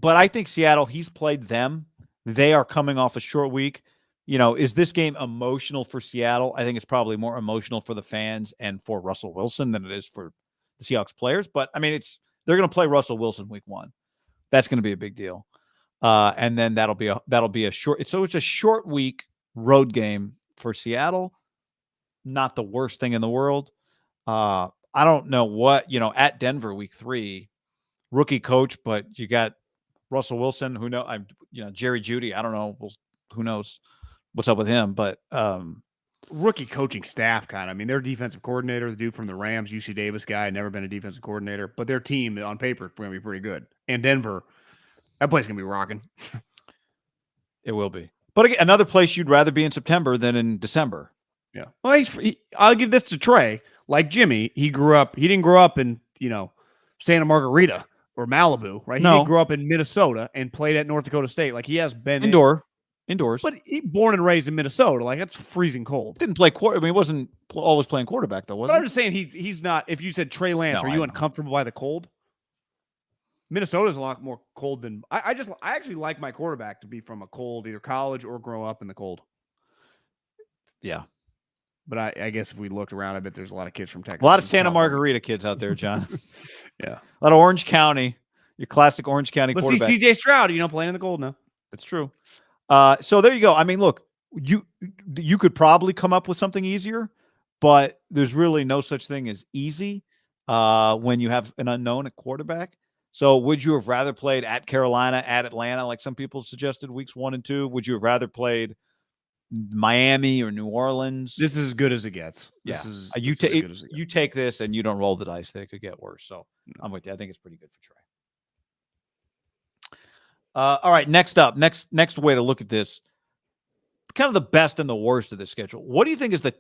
I think Seattle, he's played them. They are coming off a short week. Is this game emotional for Seattle? I think it's probably more emotional for the fans and for Russell Wilson than it is for the Seahawks players. But they're going to play Russell Wilson week 1. That's going to be a big deal. And then that'll be a short. So it's a short week road game for Seattle. Not the worst thing in the world. I don't know what, at Denver week 3, rookie coach, but you got Russell Wilson, who know I'm Jerry Jeudy. I don't know. Who knows what's up with him? But rookie coaching staff kind of. I mean, their defensive coordinator, the dude from the Rams, UC Davis guy, never been a defensive coordinator, but their team on paper is going to be pretty good. And Denver, that place is going to be rocking. It will be. But again, another place you'd rather be in September than in December. Yeah. Well, I'll give this to Trey. Like Jimmy, he didn't grow up in, Santa Margarita or Malibu, right? No. He did grow up in Minnesota and played at North Dakota State. Like he has been indoors. But he born and raised in Minnesota. Like that's freezing cold. Didn't play quarter. I mean, he wasn't always playing quarterback though, was but he? I'm just saying he's not. If you said Trey Lance, are you uncomfortable by the cold? Minnesota's a lot more cold than I actually like my quarterback to be from a cold, either college or grow up in the cold. Yeah. But I guess if we looked around, I bet there's a lot of kids from Texas. A lot of Santa Margarita kids out there, John. Yeah. A lot of Orange County. Your classic Orange County quarterback. See CJ Stroud, playing in the cold now. That's true. So there you go. I mean, look, you could probably come up with something easier, but there's really no such thing as easy when you have an unknown at quarterback. So would you have rather played at Carolina, at Atlanta, like some people suggested weeks 1 and 2? Would you have rather played Miami or New Orleans? This is as good as it gets. Yeah. You take this and you don't roll the dice that it could get worse. So I'm with you. I think it's pretty good for Trey. All right, next up, next way to look at this, kind of the best and the worst of the schedule. What do you think is the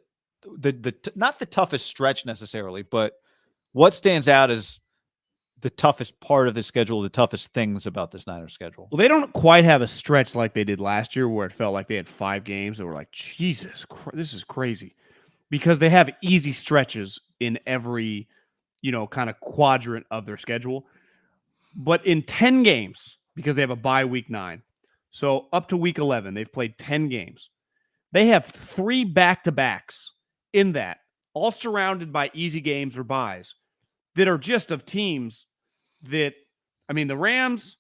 not the toughest stretch necessarily, but what stands out as the toughest part of the schedule, the toughest things about this Niners schedule? Well, they don't quite have a stretch like they did last year where it felt like they had 5 games that were like, Jesus, this is crazy. Because they have easy stretches in every, kind of quadrant of their schedule. But in 10 games, because they have a bye week 9, so up to week 11, they've played 10 games. They have 3 back-to-backs in that, all surrounded by easy games or byes that are just of teams that, the Rams,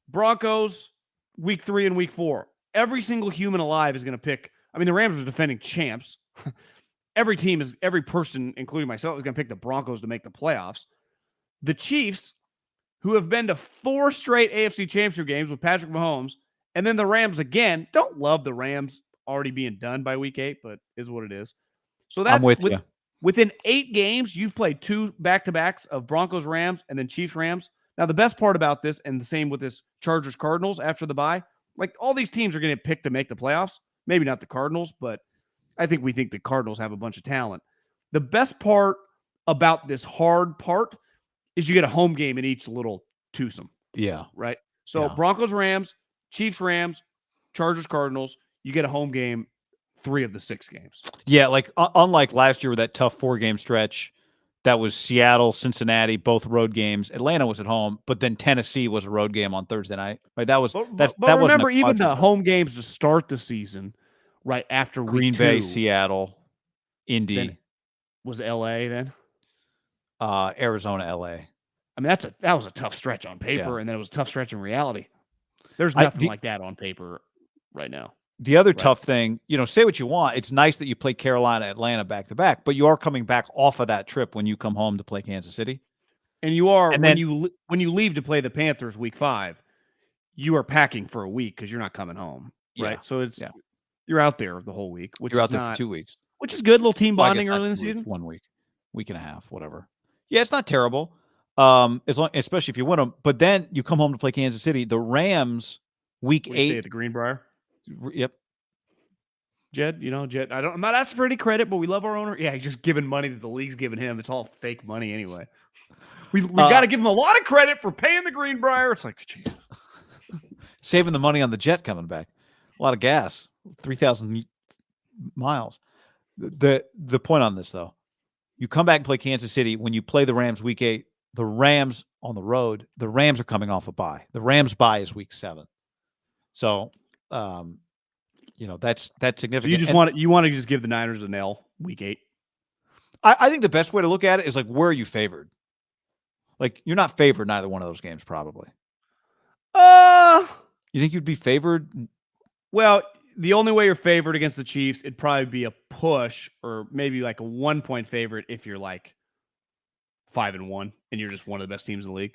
Broncos, week 3 and week 4. Every single human alive is going to pick. The Rams are defending champs. Every person, including myself, is going to pick the Broncos to make the playoffs. The Chiefs, who have been to 4 straight AFC Championship games with Patrick Mahomes, and then the Rams again. Don't love the Rams already being done by week 8, but is what it is. So that's I'm with you. Within 8 games, you've played 2 back-to-backs of Broncos, Rams, and then Chiefs, Rams. Now, the best part about this, and the same with this Chargers, Cardinals after the bye, like all these teams are going to pick to make the playoffs. Maybe not the Cardinals, but we think the Cardinals have a bunch of talent. The best part about this hard part is you get a home game in each little twosome. Yeah. Right? So Broncos, Rams, Chiefs, Rams, Chargers, Cardinals, you get a home game 3 of the 6 games. Yeah, like unlike last year with that tough 4-game stretch, that was Seattle, Cincinnati, both road games. Atlanta was at home, but then Tennessee was a road game on Thursday night. Right? That was but remember even the home games to start the season, right after Green week Bay, 2, Seattle, Indy. Then was LA then? Arizona, LA. That was a tough stretch on paper, and then it was a tough stretch in reality. There's nothing like that on paper right now. The other tough thing, say what you want. It's nice that you play Carolina, Atlanta back-to-back, but you are coming back off of that trip when you come home to play Kansas City. And you are, when you leave to play the Panthers week 5, you are packing for a week because you're not coming home, right? So you're out there the whole week. You're out there for 2 weeks. Which is good, little team bonding early in the season. 1 week, week and a half, whatever. Yeah, it's not terrible, especially if you win them. But then you come home to play Kansas City. The Rams, week 8. At the Greenbrier. Yep. Jed, I'm not asking for any credit, but we love our owner. Yeah, he's just giving money that the league's giving him. It's all fake money anyway. We got to give him a lot of credit for paying the Greenbrier. It's like, Jesus. Saving the money on the jet coming back. A lot of gas. 3,000 miles. The point on this, though, you come back and play Kansas City. When you play the Rams week 8, the Rams on the road, the Rams are coming off a bye. The Rams bye is week 7. So, that's significant. So you want to just give the Niners an L week 8? I think the best way to look at it is like, where are you favored? Like, you're not favored in either one of those games, probably. You think you'd be favored? Well, the only way you're favored against the Chiefs, it'd probably be a push or maybe like a 1-point favorite if you're like 5-1 and you're just one of the best teams in the league.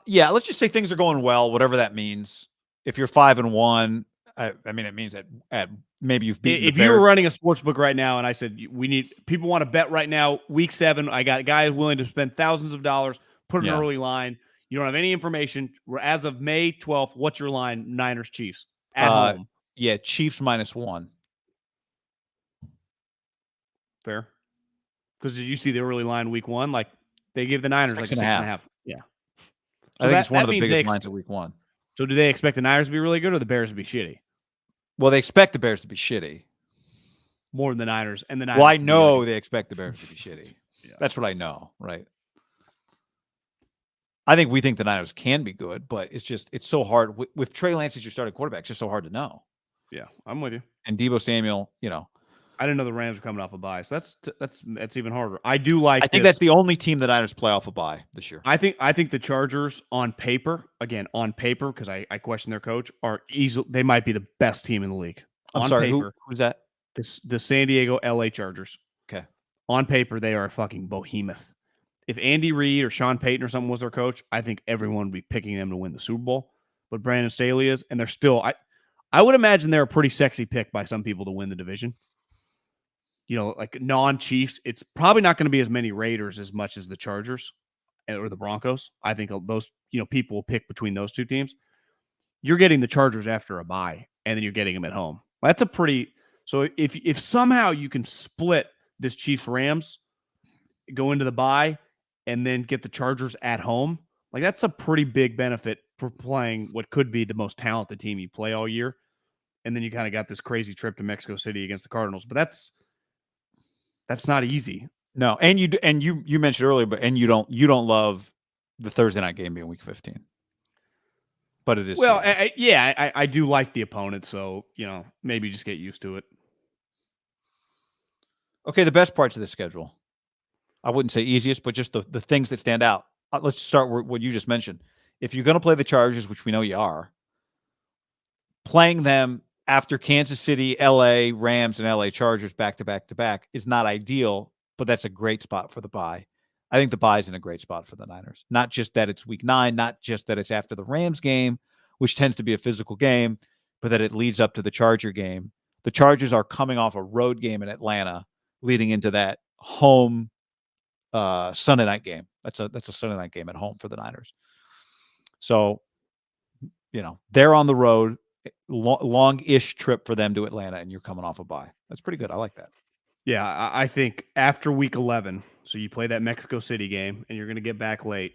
Yeah, let's just say things are going well, whatever that means. If you're 5-1, I mean, it means at maybe you've beaten If the you were Bears. running a sports book right now and I said we need people want to bet right now, week 7, I got a guy willing to spend thousands of dollars, put an Yeah. early line. You don't have any information. We're as of May 12th. What's your line? Niners Chiefs at home. Yeah, Chiefs -1. Fair. Because did you see the early line week 1? Like they give the Niners like a 6.5. Yeah. I think it's one of the biggest lines of week 1. So do they expect the Niners to be really good or the Bears to be shitty? Well, they expect the Bears to be shitty. More than the Niners. And the Niners. Well, I know they expect the Bears to be shitty. Yeah. That's what I know, right? I think we think the Niners can be good, but it's so hard. With Trey Lance as your starting quarterback, it's just so hard to know. Yeah, I'm with you. And Deebo Samuel, I didn't know the Rams were coming off a bye, so that's even harder. I do like. I think that's the only team the Niners play off a bye this year. I think the Chargers on paper, because I question their coach, are easily they might be the best team in the league. I'm on sorry, paper, who's that? The San Diego LA Chargers. Okay. On paper, they are a fucking behemoth. If Andy Reid or Sean Payton or someone was their coach, I think everyone would be picking them to win the Super Bowl. But Brandon Staley is, and they're still. I would imagine they're a pretty sexy pick by some people to win the division. Like non-Chiefs, it's probably not going to be as many Raiders as much as the Chargers or the Broncos. I think those, people will pick between those two teams. You're getting the Chargers after a bye, and then you're getting them at home. That's a pretty. So if somehow you can split this Chiefs-Rams, go into the bye, and then get the Chargers at home, like that's a pretty big benefit for playing what could be the most talented team you play all year. And then you kind of got this crazy trip to Mexico City against the Cardinals, but that's not easy. No, and you mentioned earlier, but you don't love the Thursday night game being week 15, but it is. Well, I do like the opponent, so maybe just get used to it. Okay, the best parts of the schedule. I wouldn't say easiest, but just the things that stand out. Let's start with what you just mentioned. If you're going to play the Chargers, which we know you are, playing them after Kansas City, LA, Rams, and LA Chargers back to back to back is not ideal, but that's a great spot for the bye. I think the bye is in a great spot for the Niners. Not just that it's week 9, not just that it's after the Rams game, which tends to be a physical game, but that it leads up to the Charger game. The Chargers are coming off a road game in Atlanta, leading into that home Sunday night game. That's a Sunday night game at home for the Niners. So, they're on the road, long-ish trip for them to Atlanta, and you're coming off a bye. That's pretty good. I like that. Yeah, I think after week 11, so you play that Mexico City game, and you're going to get back late.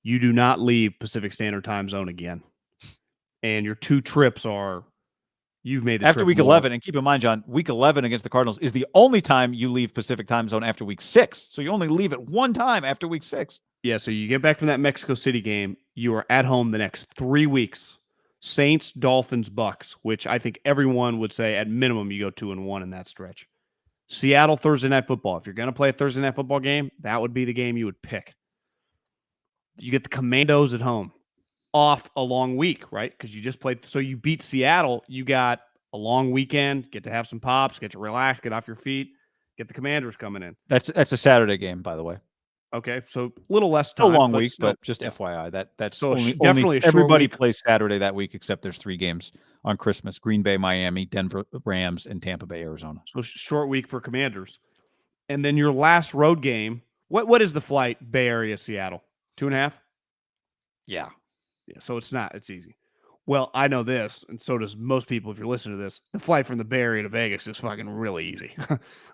You do not leave Pacific Standard Time Zone again. And your 2 trips are you've made the after trip week more. 11, and keep in mind, John, week 11 against the Cardinals is the only time you leave Pacific Time Zone after week 6. So you only leave it one time after week 6. Yeah, so you get back from that Mexico City game. You are at home the next 3 weeks. Saints, Dolphins, Bucks, which I think everyone would say at minimum you go 2-1 in that stretch. Seattle, Thursday Night Football. If you're going to play a Thursday Night Football game, that would be the game you would pick. You get the Commandos at home. Off a long week, right? Because you just played. So you beat Seattle. You got a long weekend. Get to have some pops. Get to relax. Get off your feet. Get the Commanders coming in. That's a Saturday game, by the way. Okay, so a little less time. A long week, but just FYI. That's so definitely everybody week. Plays Saturday that week, except there's 3 games on Christmas: Green Bay, Miami, Denver Rams, and Tampa Bay, Arizona. So short week for Commanders, and then your last road game. What is the flight? Bay Area, Seattle, 2.5. Yeah. So it's not. It's easy. Well, I know this, and so does most people. If you're listening to this, the flight from the Bay Area to Vegas is fucking really easy.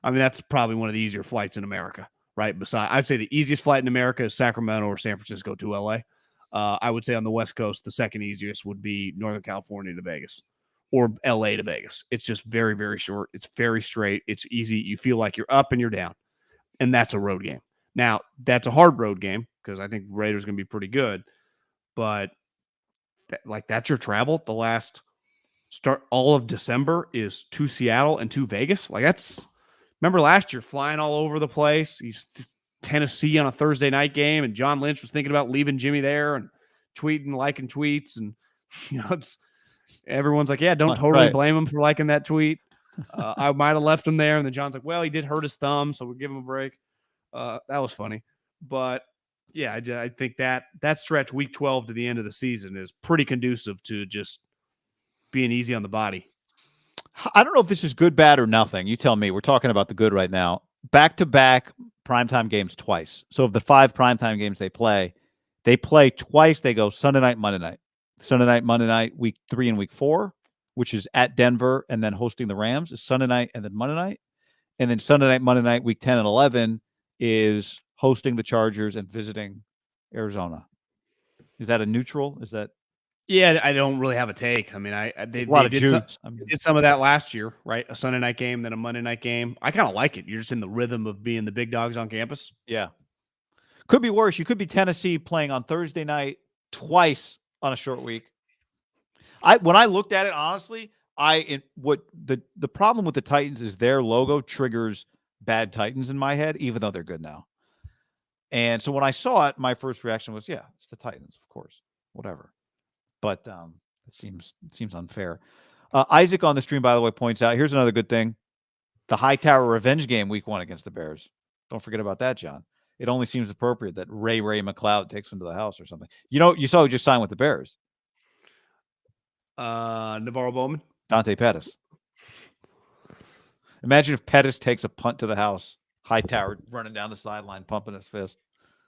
I mean, that's probably one of the easier flights in America. Right. I'd say the easiest flight in America is Sacramento or San Francisco to LA. I would say on the West Coast, the second easiest would be Northern California to Vegas or LA to Vegas. It's just very, very short. It's very straight. It's easy. You feel like you're up and you're down. And that's a road game. Now, that's a hard road game because I think Raiders are going to be pretty good. But that's your travel. The last start all of December is to Seattle and to Vegas. Remember last year, flying all over the place. He's Tennessee on a Thursday night game, and John Lynch was thinking about leaving Jimmy there and tweeting, liking tweets, and everyone's like, "Yeah, don't totally blame him for liking that tweet." I might have left him there, and then John's like, "Well, he did hurt his thumb, so we'll give him a break." That was funny, but Yeah, I think that stretch week 12 to the end of the season is pretty conducive to just being easy on the body. I don't know if this is good, bad, or nothing. You tell me. We're talking about the good right now. Back-to-back primetime games twice. So of the 5 primetime games they play twice. They go Sunday night, Monday night. Sunday night, Monday night, week 3 and week 4, which is at Denver and then hosting the Rams, is Sunday night and then Monday night. And then Sunday night, Monday night, week 10 and 11 is hosting the Chargers and visiting Arizona. Is that a neutral? Is that? Yeah, I don't really have a take. I mean, they did some of that last year, right? A Sunday night game, then a Monday night game. I kind of like it. You're just in the rhythm of being the big dogs on campus. Yeah. Could be worse. You could be Tennessee playing on Thursday night twice on a short week. When I looked at it, honestly, the problem with the Titans is their logo triggers bad Titans in my head, even though they're good now. And so when I saw it, my first reaction was, yeah, it's the Titans, of course, whatever. But it seems unfair. Isaac on the stream, by the way, points out, here's another good thing. The Hightower revenge game week 1 against the Bears. Don't forget about that, John. It only seems appropriate that Ray McLeod takes him to the house or something. You saw who just signed with the Bears. Navarro Bowman. Dante Pettis. Imagine if Pettis takes a punt to the house. Hightower running down the sideline, pumping his fist.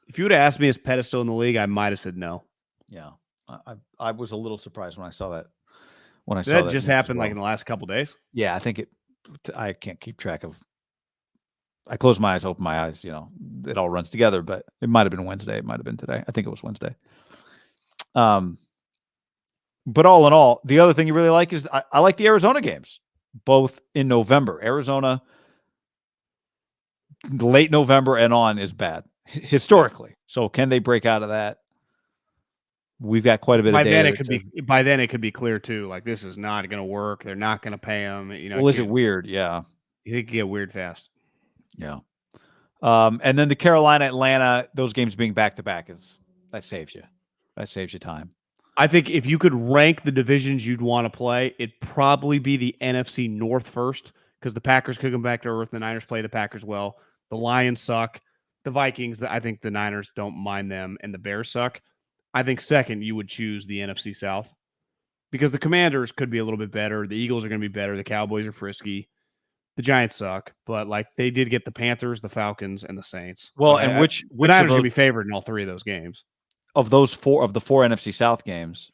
If you would have asked me, is Pettis still in the league, I might have said no. Yeah. I was a little surprised when I saw that. That just happened like in the last couple days. Yeah, I think I can't keep track of. I close my eyes, open my eyes. It all runs together. But it might have been Wednesday. It might have been today. I think it was Wednesday. But all in all, the other thing you really like is I like the Arizona games, both in November. Arizona, late November and on is bad historically. So can they break out of that? We've got quite a bit of data. By then it could be clear too. Like, this is not going to work. They're not going to pay them. Well, is it weird? Yeah. You think you get weird fast. Yeah. And then the Carolina, Atlanta, those games being back to back that saves you. That saves you time. I think if you could rank the divisions you'd want to play, it'd probably be the NFC North first, because the Packers could come back to earth. The Niners play the Packers well. The Lions suck. The Vikings, I think the Niners don't mind them, and the Bears suck. I think second, you would choose the NFC South, because the Commanders could be a little bit better. The Eagles are going to be better. The Cowboys are frisky. The Giants suck, but they did get the Panthers, the Falcons, and the Saints. Well, and which the Niners are going to be favored in all 3 of those games. Of the 4 NFC South games,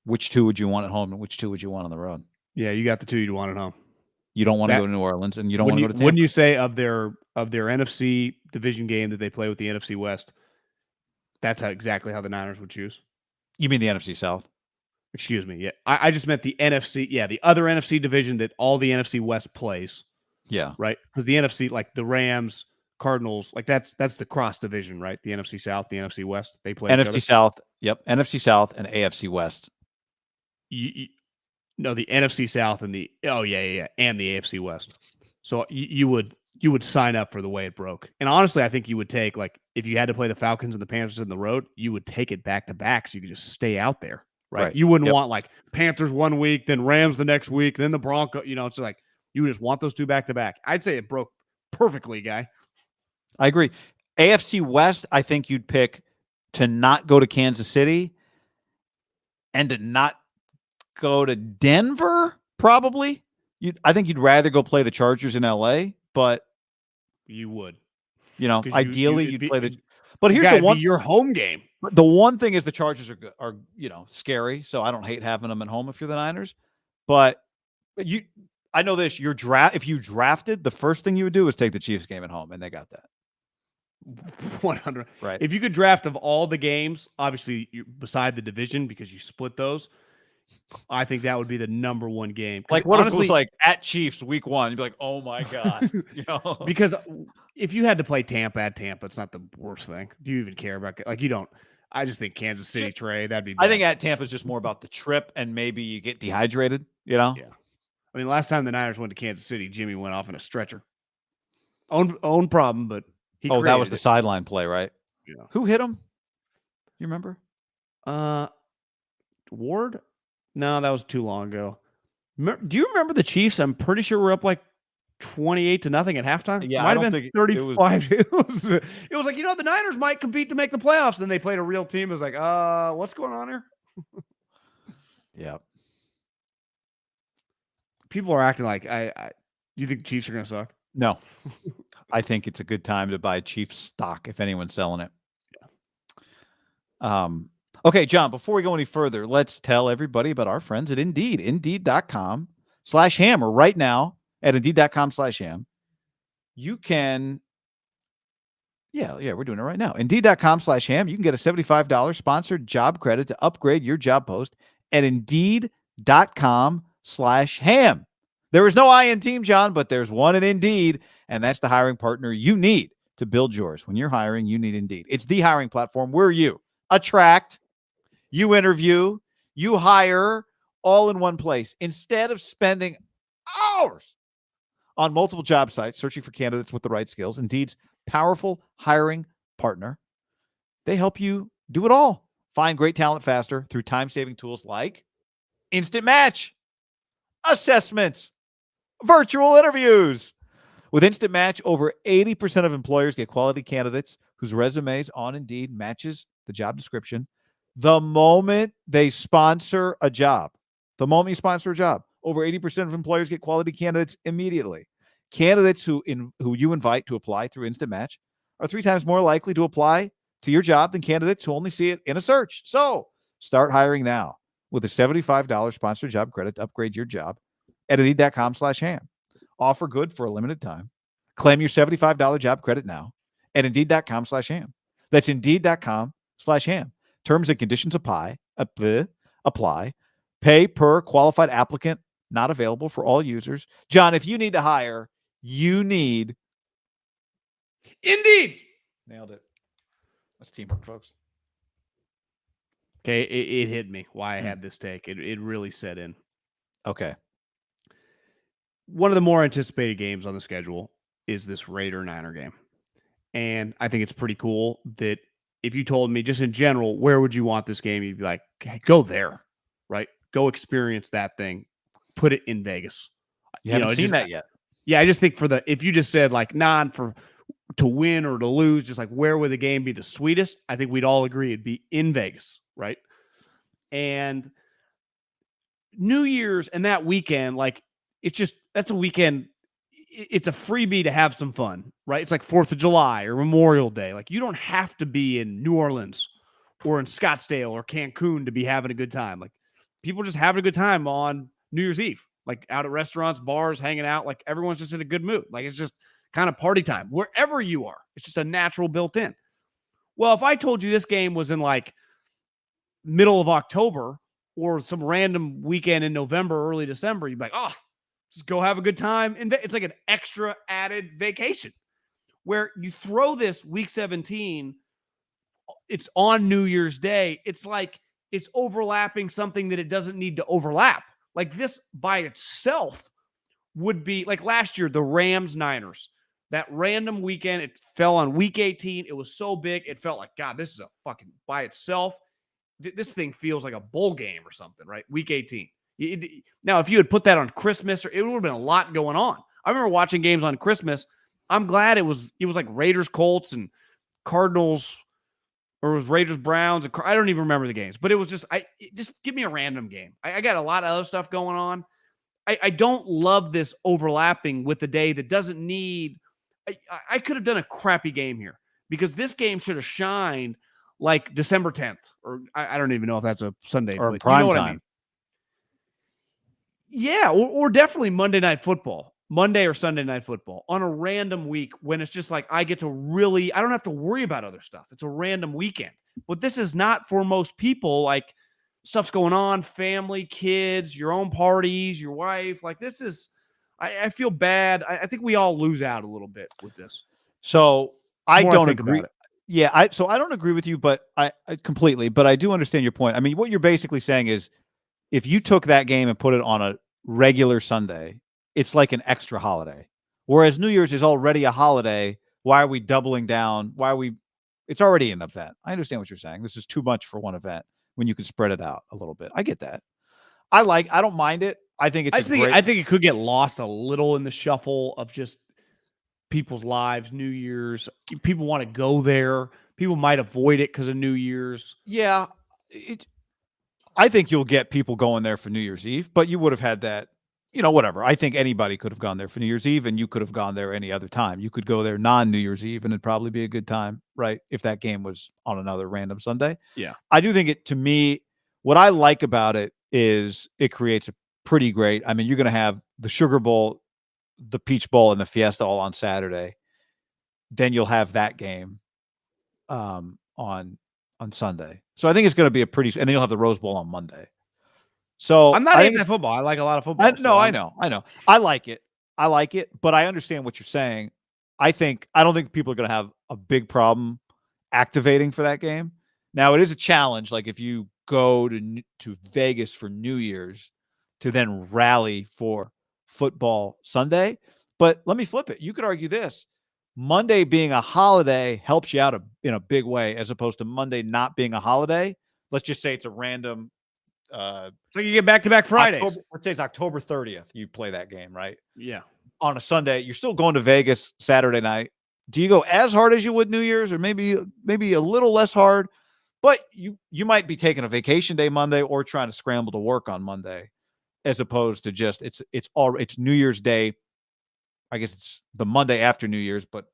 which 2 would you want at home and which 2 would you want on the road? Yeah, you got the 2 you'd want at home. You don't want to go to New Orleans, and you don't want to go to Tampa. Wouldn't you say of their NFC division game that they play with the NFC West, that's exactly how the Niners would choose? You mean the NFC South? Excuse me. Yeah, I just meant the NFC. Yeah, the other NFC division that all the NFC West plays. Yeah. Right? Because the NFC, like the Rams, Cardinals, that's the cross division, right? The NFC South, the NFC West, they play NFC South. Yep, NFC South and AFC West. No, the NFC South and the and the AFC West. So you would sign up for the way it broke. And honestly, I think you would take, if you had to play the Falcons and the Panthers in the road, you would take it back to back so you could just stay out there, right? You wouldn't want Panthers one week, then Rams the next week, then the Broncos. It's like you would just want those 2 back to back. I'd say it broke perfectly, guy. I agree. AFC West, I think you'd pick to not go to Kansas City and to not go to Denver, probably. I think you'd rather go play the Chargers in LA, but you would. Ideally you'd play the. But here's the one: your home game. The one thing is the Chargers are scary, so I don't hate having them at home if you're the Niners. But I know this: if you drafted, the first thing you would do is take the Chiefs game at home, and they got that. 100. Right. If you could draft of all the games, obviously beside the division, because you split those, I think that would be the number 1 game. What if it was at Chiefs week 1? You'd be like, oh my God. Because if you had to play Tampa at Tampa, it's not the worst thing. Do you even care about you don't? I just think Kansas City, Trey, that'd be bad. I think at Tampa is just more about the trip and maybe you get dehydrated, Yeah. I mean, last time the Niners went to Kansas City, Jimmy went off in a stretcher. Own problem, but that was the sideline play, right? Yeah. Who hit him? You remember? Ward? No, that was too long ago. Do you remember the Chiefs? I'm pretty sure we're up 28-0 at halftime. Yeah, Might I have don't been think it was. 35. It was like, the Niners might compete to make the playoffs. Then they played a real team. It was like, what's going on here? Yeah. People are acting like you think the Chiefs are going to suck? No, I think it's a good time to buy Chiefs stock if anyone's selling it. Yeah. Okay, John, before we go any further, let's tell everybody about our friends at Indeed. Indeed.com/ham, or right now at Indeed.com/ham. You can, yeah, we're doing it right now. Indeed.com/ham. You can get a $75 sponsored job credit to upgrade your job post at Indeed.com/ham. There is no I in team, John, but there's one in Indeed, and that's the hiring partner you need to build yours. When you're hiring, you need Indeed. It's the hiring platform where you attract, you interview, you hire, all in one place. Instead of spending hours on multiple job sites searching for candidates with the right skills, Indeed's powerful hiring partner, they help you do it all. Find great talent faster through time-saving tools like Instant Match, assessments, virtual interviews. With Instant Match, over 80% of employers get quality candidates whose resumes on Indeed matches the job description the moment they sponsor a job. The moment you sponsor a job, over 80% of employers get quality candidates immediately. Candidates who you invite to apply through Instant Match are 3 times more likely to apply to your job than candidates who only see it in a search. So start hiring now with a $75 sponsored job credit to upgrade your job at Indeed.com/ham. Offer good for a limited time. Claim your $75 job credit now at Indeed.com/ham. That's Indeed.com/ham. Terms and conditions apply. Pay per qualified applicant. Not available for all users. John, if you need to hire, you need Indeed. Nailed it. That's teamwork, folks. Okay, it hit me why I had this take. It really set in. Okay. One of the more anticipated games on the schedule is this Raider-Niner game. And I think it's pretty cool that if you told me just in general, where would you want this game? You'd be like, hey, go there, right? Go experience that thing. Put it in Vegas. You haven't seen that yet. Yeah, I just think if you just said like to win or to lose, just like where would the game be the sweetest? I think we'd all agree it'd be in Vegas, right? And New Year's and that weekend, like that's a weekend. It's a freebie to have some fun, right? It's like 4th of July or Memorial Day. Like you don't have to be in New Orleans or in Scottsdale or Cancun to be having a good time. Like people just having a good time on New Year's Eve, like out at restaurants, bars, hanging out. Like everyone's just in a good mood. Like it's just kind of party time wherever you are. It's just a natural built in. Well, if I told you this game was in like middle of October or some random weekend in November, early December, you'd be like, oh, just go have a good time. And it's like an extra added vacation where you throw this week 17. It's on New Year's Day. It's like it's overlapping something that it doesn't need to overlap. Like this by itself would be like last year, the Rams-Niners. That random weekend, it fell on week 18. It was so big. It felt like, God, this is a fucking by itself. This thing feels like a bowl game or something, right? Week 18. Now, if you had put that on Christmas, it would have been a lot going on. I remember watching games on Christmas. I'm glad it was like Raiders, Colts, and Cardinals, or it was Raiders, Browns. I don't even remember the games, but it was just give me a random game. I got a lot of other stuff going on. I don't love this overlapping with the day that doesn't need. I could have done a crappy game here because this game should have shined like December 10th, or I don't even know if that's a Sunday or but prime you know what time. I mean. Yeah, or definitely Monday Night Football, Monday or Sunday Night Football on a random week when it's just like I don't have to worry about other stuff. It's a random weekend. But this is not for most people. Like stuff's going on, family, kids, your own parties, your wife. Like this is, I feel bad. I think we all lose out a little bit with this. So I don't agree. Yeah, I don't agree with you, but I completely. But I do understand your point. I mean, what you're basically saying is, if you took that game and put it on a regular Sunday, it's like an extra holiday. Whereas New Year's is already a holiday. Why are we doubling down? It's already an event. I understand what you're saying. This is too much for one event when you can spread it out a little bit. I get that. I don't mind it. I think it's I think it could get lost a little in the shuffle of just people's lives, New Year's. People want to go there. People might avoid it because of New Year's. Yeah, I think you'll get people going there for New Year's Eve, but you would have had that, whatever. I think anybody could have gone there for New Year's Eve, and you could have gone there any other time. You could go there non-New Year's Eve, and it'd probably be a good time, right? If that game was on another random Sunday. Yeah. I do think to me, what I like about it is it creates a pretty great, I mean, you're going to have the Sugar Bowl, the Peach Bowl, and the Fiesta all on Saturday. Then you'll have that game on Sunday. So I think it's going to be and then you'll have the Rose Bowl on Monday. So I'm not anti-football. I like a lot of football. I know. I like it, but I understand what you're saying. I don't think people are going to have a big problem activating for that game. Now, it is a challenge. Like if you go to Vegas for New Year's to then rally for football Sunday, but let me flip it. You could argue this. Monday being a holiday helps you out in a big way, as opposed to Monday not being a holiday. Let's just say it's a random. So you get back-to-back Fridays. Let's say it's October 30th. You play that game, right? Yeah. On a Sunday, you're still going to Vegas Saturday night. Do you go as hard as you would New Year's, or maybe a little less hard? But you might be taking a vacation day Monday, or trying to scramble to work on Monday, as opposed to just it's New Year's Day. I guess it's the Monday after New Year's, but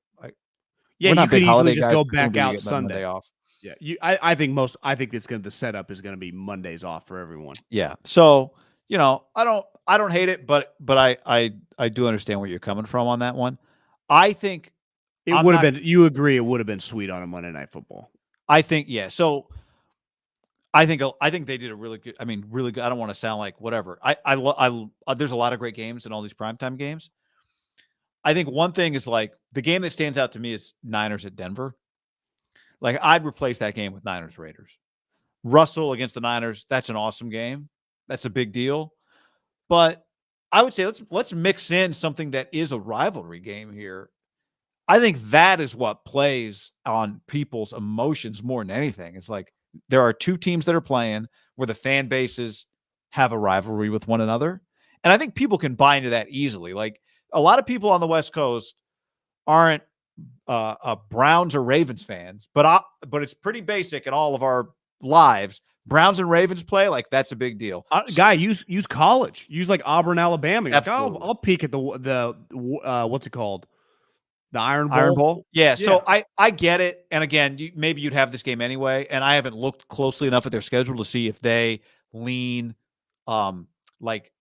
you could easily just go back out Sunday off. Yeah, I think the setup is going to be Mondays off for everyone. Yeah, so I don't hate it, but I do understand where you're coming from on that one. I think it would have been. You agree? It would have been sweet on a Monday Night Football. I think so. I think they did a really good. I mean, really good. I don't want to sound like whatever. There's a lot of great games in all these primetime games. I think one thing is like the game that stands out to me is Niners at Denver. Like I'd replace that game with Niners Raiders. Russell against the Niners, that's an awesome game. That's a big deal. But I would say let's mix in something that is a rivalry game here. I think that is what plays on people's emotions more than anything. It's like there are two teams that are playing where the fan bases have a rivalry with one another. And I think people can buy into that easily. Like a lot of people on the West Coast aren't Browns or Ravens fans, but it's pretty basic in all of our lives. Browns and Ravens play, like that's a big deal. Guy, use college. Use like Auburn, Alabama. Like, Absolutely. I'll peek at the what's it called? The Iron Bowl. Yeah. So I get it. And again, maybe you'd have this game anyway. And I haven't looked closely enough at their schedule to see if they lean like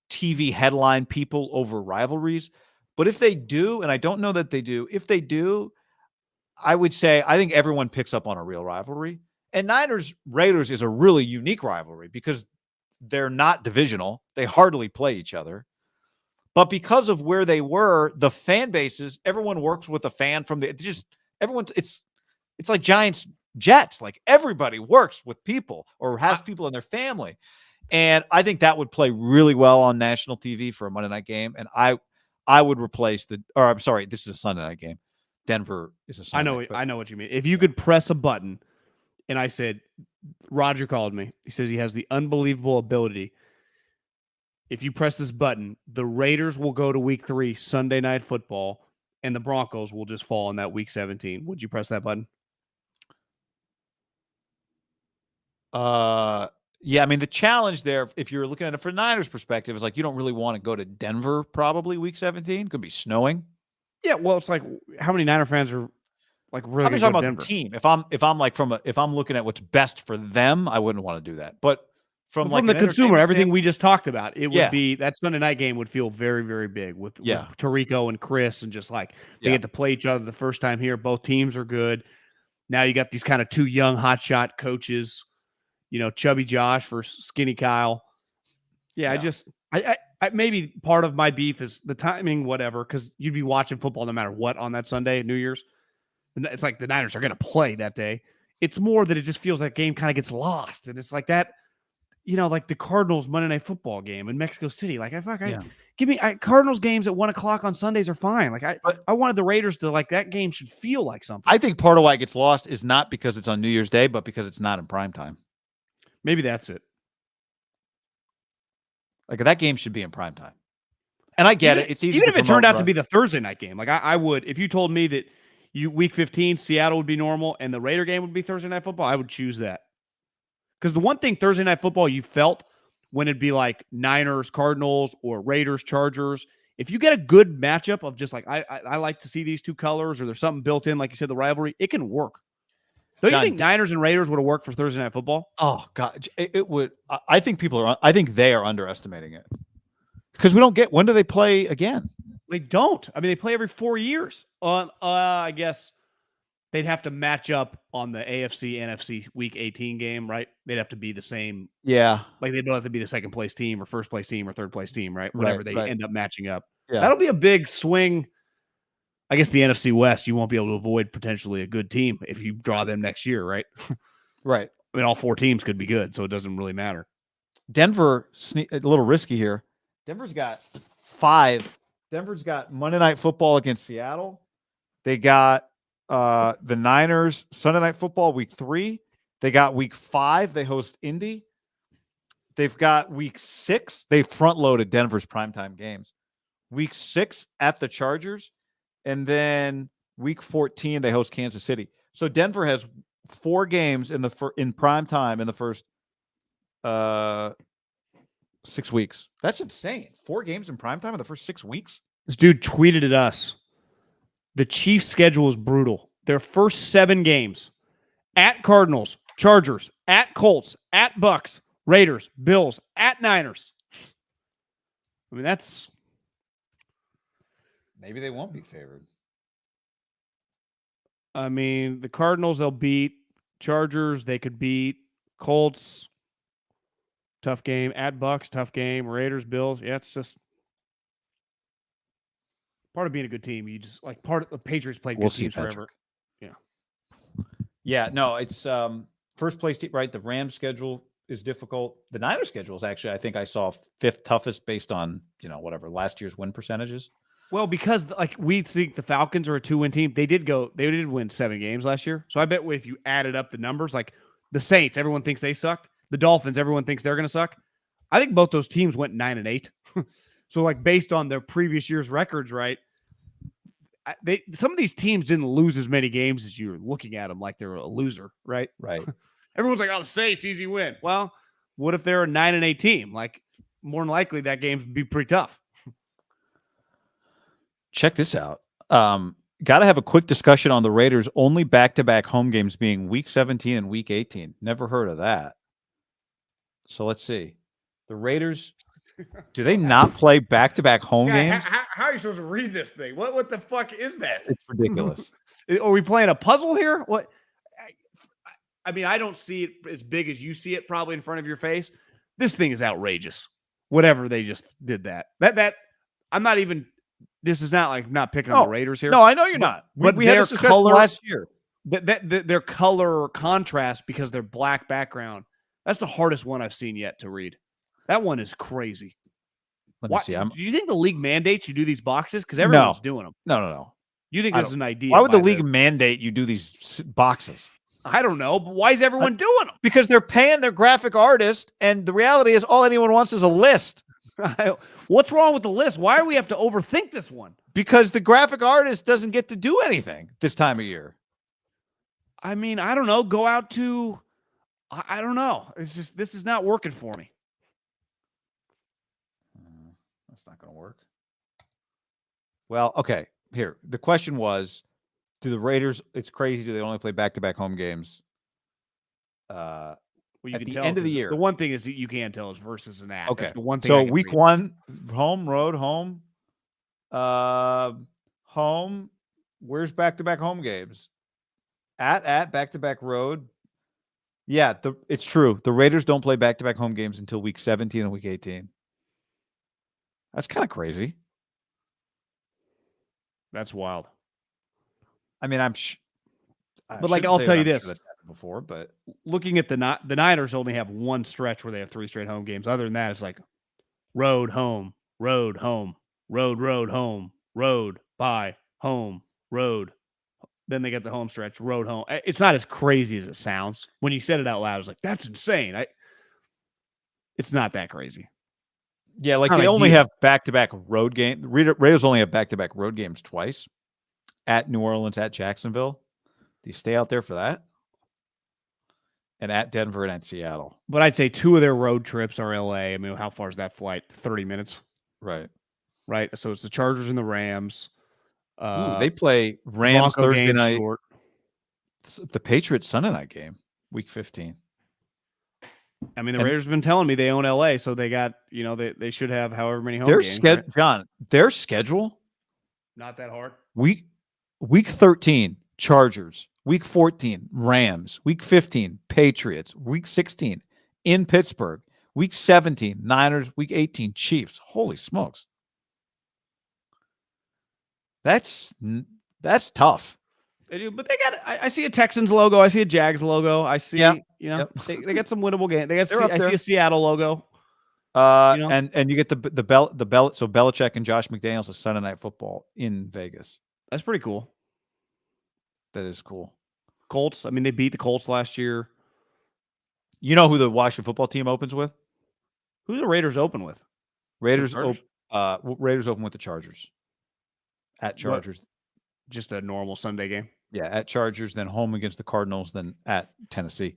TV headline people over rivalries. But if they do, and I don't know that they do, if they do, I would say I think everyone picks up on a real rivalry. And Niners-Raiders is a really unique rivalry because they're not divisional. They hardly play each other. But because of where they were, the fan bases, everyone works with a fan from everyone. It's like Giants Jets. Like everybody works with people or has people in their family. And I think that would play really well on national TV for a Monday night game. And I would replace I'm sorry, this is a Sunday night game. Denver is a Sunday. I know what you mean. If you could press a button, and I said, Roger called me. He says he has the unbelievable ability. If you press this button, the Raiders will go to Week 3 Sunday Night Football, and the Broncos will just fall in that Week 17. Would you press that button? Yeah, I mean, the challenge there, if you're looking at it from Niners perspective, is like you don't really want to go to Denver probably Week 17. Could be snowing. Yeah, well, it's like how many Niner fans are like really? I'm just talking about the team. If I'm looking at what's best for them, I wouldn't want to do that. But from the consumer, everything we just talked about, it would be that Sunday night game would feel very, very big with Tarico and Chris, and just like they get to play each other the first time here. Both teams are good. Now you got these kind of two young hotshot coaches. Chubby Josh versus Skinny Kyle. Yeah. I maybe part of my beef is the timing, whatever, because you'd be watching football no matter what on that Sunday, New Year's. It's like the Niners are going to play that day. It's more that it just feels that game kind of gets lost. And it's like that, like the Cardinals Monday Night Football game in Mexico City. Like, give me Cardinals games at 1:00 on Sundays are fine. Like, I wanted the Raiders to, like, that game should feel like something. I think part of why it gets lost is not because it's on New Year's Day, but because it's not in prime time. Maybe that's it. Like that game should be in prime time. And I get it. It's easy. Even if it turned out to be the Thursday night game. Like I would, if you told me that week 15, Seattle would be normal and the Raider game would be Thursday night football, I would choose that. Because the one thing Thursday night football you felt when it'd be like Niners, Cardinals, or Raiders, Chargers, if you get a good matchup of just like, I like to see these two colors or there's something built in, like you said, the rivalry, it can work. Don't you think Niners and Raiders would have worked for Thursday night football? Oh God, it would. I think I think they are underestimating it. Because we don't get, when do they play again? They don't. I mean, they play every 4 years. I guess they'd have to match up on the AFC, NFC Week 18 game, right? They'd have to be the same. Yeah. Like they'd both have to be the second place team or first place team or third place team, right? Whatever they end up matching up. Yeah. That'll be a big swing. I guess the NFC West, you won't be able to avoid potentially a good team if you draw them next year, right? Right. I mean, all 4 teams could be good, so it doesn't really matter. Denver, a little risky here. Denver's got 5. Denver's got Monday Night Football against Seattle. They got the Niners Sunday Night Football week 3. They got week 5. They host Indy. They've got week 6. They front-loaded Denver's primetime games. Week 6 at the Chargers. And then week 14, they host Kansas City. So Denver has 4 games in prime time in the first 6 weeks. That's insane. 4 games in prime time in the first 6 weeks. This dude tweeted at us. The Chiefs' schedule is brutal. Their first 7 games at Cardinals, Chargers, at Colts, at Bucks, Raiders, Bills, at Niners. I mean, that's... Maybe they won't be favored. I mean, the Cardinals, they'll beat. Chargers, they could beat. Colts, tough game. At Bucks, tough game. Raiders, Bills. Yeah, it's just part of being a good team. You just like part of the Patriots play good teams forever. Yeah. Yeah, no, it's first place team, right? The Rams schedule is difficult. The Niners schedule is actually, I think I saw 5th toughest based on, whatever, last year's win percentages. Well, because like we think the Falcons are a 2-win team. They did win 7 games last year. So I bet if you added up the numbers, like the Saints, everyone thinks they sucked. The Dolphins, everyone thinks they're going to suck. I think both those teams went 9-8. So like based on their previous year's records, right? Some of these teams didn't lose as many games as you're looking at them like they're a loser, right? Right. Everyone's like, "Oh, the Saints, easy win." Well, what if they're a 9-8 team? Like more than likely that game would be pretty tough. Check this out. Got to have a quick discussion on the Raiders' only back-to-back home games being Week 17 and Week 18. Never heard of that. So let's see. The Raiders, do they not play back-to-back home games? How are you supposed to read this thing? What the fuck is that? It's ridiculous. Are we playing a puzzle here? What? I mean, I don't see it as big as you see it probably in front of your face. This thing is outrageous. Whatever they just did that I'm not even. This is not like not picking on the Raiders here. No, I know you're not. But we had this discussion last year. Their color contrast because they're black background. That's the hardest one I've seen yet to read. That one is crazy. Let me see. Do you think the league mandates you do these boxes? Because everyone's doing them. No. You think this is an idea? Why would the league mandate you do these boxes? I don't know, but why is everyone doing them? Because they're paying their graphic artist, and the reality is all anyone wants is a list. What's wrong with the list? Why do we have to overthink this one? Because the graphic artist doesn't get to do anything this time of year. I mean, I don't know. Go out to, I don't know. It's just, this is not working for me. That's not going to work. Well, okay. Here, the question was, do the Raiders, it's crazy, do they only play back-to-back home games? Well, you at can the tell end of the year. The one thing is that you can tell is versus an act. Okay. That's the one thing. So week 1, home, road, home. Home. Where's back-to-back home games? At back-to-back road. Yeah, it's true. The Raiders don't play back-to-back home games until week 17 and week 18. That's kind of crazy. That's wild. I mean, but like, I'll tell you this. Sure that's happened before, but looking at the Niners only have one stretch where they have 3 straight home games. Other than that, it's like road, home, road, home, road, road, home, road, bye, home, road. Then they get the home stretch, road, home. It's not as crazy as it sounds. When you said it out loud, I was like, that's insane. It's not that crazy. Yeah, like Not they only ideal. have back-to-back road games. Raiders only have back-to-back road games twice, at New Orleans, at Jacksonville. Do you stay out there for that? And at Denver and at Seattle. But I'd say 2 of their road trips are LA. I mean, how far is that flight? 30 minutes, Right. right? So it's the Chargers and the Rams. Ooh, they play Rams Bronco Thursday game night. short. The Patriots Sunday night game, week 15. I mean, the Raiders have been telling me they own LA, so they got, they should have however many home games. Right? John, their schedule, Not that hard. week 13, Chargers, week 14, Rams, week 15, Patriots, week 16, in Pittsburgh, week 17, Niners, week 18, Chiefs. Holy smokes. That's tough. They do, but they got. I see a Texans logo. I see a Jags logo. I see, they got some winnable games. I see a Seattle logo. And you get the so Belichick and Josh McDaniels is Sunday Night Football in Vegas. That's pretty cool. That is cool. Colts. I mean, they beat the Colts last year. You know who the Washington football team opens with? Who do the Raiders open with? Raiders open with the Chargers. At Chargers. What? Just a normal Sunday game. Yeah, at Chargers, then home against the Cardinals, then at Tennessee.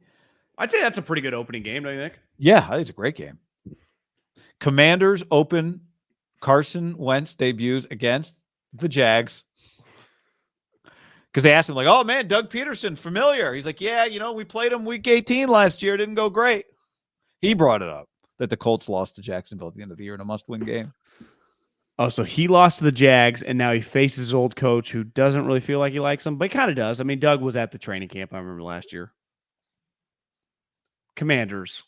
I'd say that's a pretty good opening game, don't you think? Yeah, I think it's a great game. Commanders open. Carson Wentz debuts against the Jags. Because they asked him, like, oh, man, Doug Peterson, familiar. He's like, yeah, we played him week 18 last year. Didn't go great. He brought it up that the Colts lost to Jacksonville at the end of the year in a must-win game. Oh, so he lost to the Jags, and now he faces his old coach who doesn't really feel like he likes him, but he kind of does. I mean, Doug was at the training camp, I remember last year. Commanders.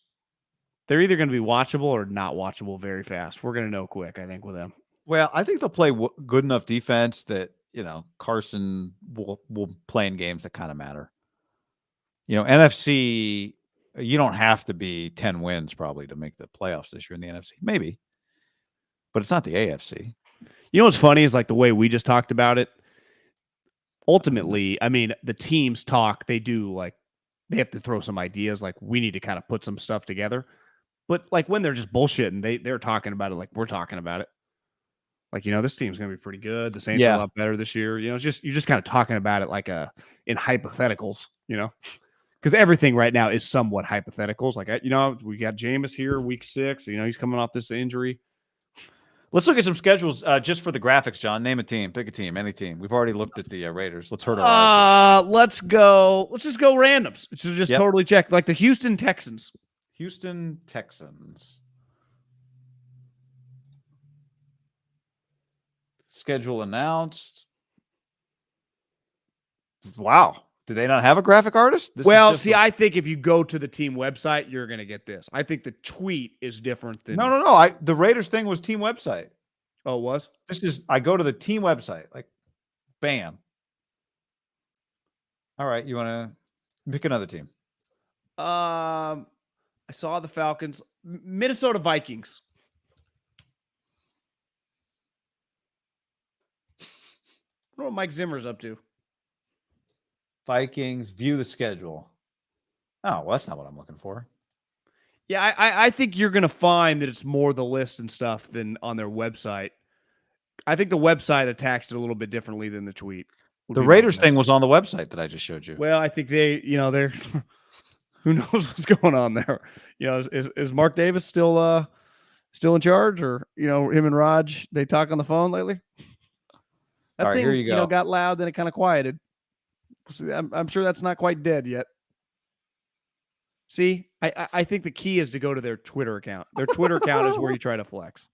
They're either going to be watchable or not watchable very fast. We're going to know quick, I think, with them. Well, I think they'll play good enough defense that, Carson will play in games that kind of matter. NFC, you don't have to be 10 wins probably to make the playoffs this year in the NFC. Maybe. But it's not the AFC. You know what's funny is like the way we just talked about it. Ultimately, I mean, the teams talk, they have to throw some ideas. Like we need to kind of put some stuff together. But like when they're just bullshitting, they're talking about it like we're talking about it. Like, this team's going to be pretty good. The Saints are a lot better this year. You're just kind of talking about it like in hypotheticals, because everything right now is somewhat hypotheticals. Like, we got Jameis here week 6. He's coming off this injury. Let's look at some schedules just for the graphics, John. Name a team. Pick a team. Any team. We've already looked at the Raiders. Let's hurt our eyes. Let's just go randoms. Just totally check. Like the Houston Texans. Houston Texans. Schedule announced. Wow. Do they not have a graphic artist? I think if you go to the team website, you're going to get this. I think the tweet is different than... No. The Raiders thing was team website. Oh, it was? I go to the team website. Like, bam. All right. You want to pick another team? I saw the Falcons. Minnesota Vikings. I don't know what Mike Zimmer's up to. Vikings, view the schedule. Oh, well, that's not what I'm looking for. Yeah, I think you're going to find that it's more the list and stuff than on their website. I think the website attacks it a little bit differently than the tweet. The Raiders thing was on the website that I just showed you. Well, I think they're who knows what's going on there. Is Mark Davis still in charge, or him and Raj, they talk on the phone lately? That All right, thing, here you go. Got loud, then it kind of quieted. See, I'm sure that's not quite dead yet. See, I think the key is to go to their Twitter account. Their Twitter account is where you try to flex.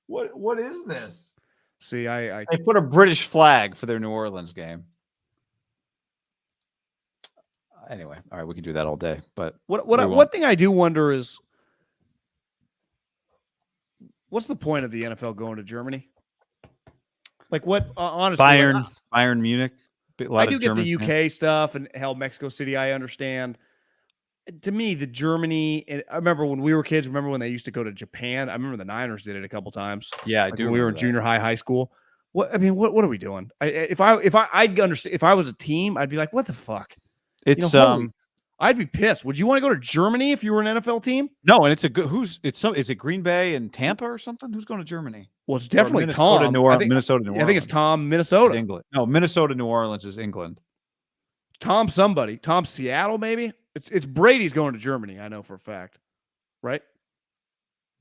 What is this? See, they put a British flag for their New Orleans game. Anyway, all right, we can do that all day. But one thing I do wonder is, what's the point of the NFL going to Germany? Like what? Honestly, Bayern Munich. I do get the UK stuff, and hell, Mexico City. I understand. To me, the Germany, and I remember when we were kids. Remember when they used to go to Japan? I remember the Niners did it a couple times. Yeah, I do. When we were in junior high school. What are we doing? I'd understand if I was a team, I'd be like, what the fuck? It's I'd be pissed. Would you want to go to Germany if you were an NFL team? No, and it's a good. Is it Green Bay and Tampa or something? Who's going to Germany? Well, it's definitely Minnesota, Tom. Minnesota, New Orleans. I think it's Tom, Is Minnesota. England. No, Minnesota, New Orleans is England. Tom somebody. Tom Seattle, maybe? It's Brady's going to Germany, I know for a fact. Right?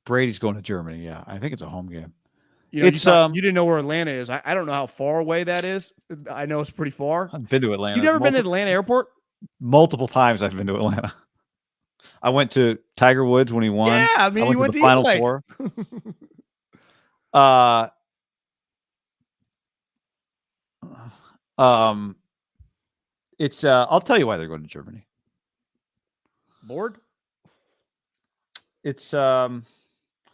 Brady's going to Germany, yeah. I think it's a home game. You know, you didn't know where Atlanta is. I don't know how far away that is. I know it's pretty far. I've been to Atlanta. You never been to Atlanta Airport? Multiple times I've been to Atlanta. I went to Tiger Woods when he won. Yeah, I mean, you went to the Final East Four. It's I'll tell you why they're going to Germany. Bored? It's a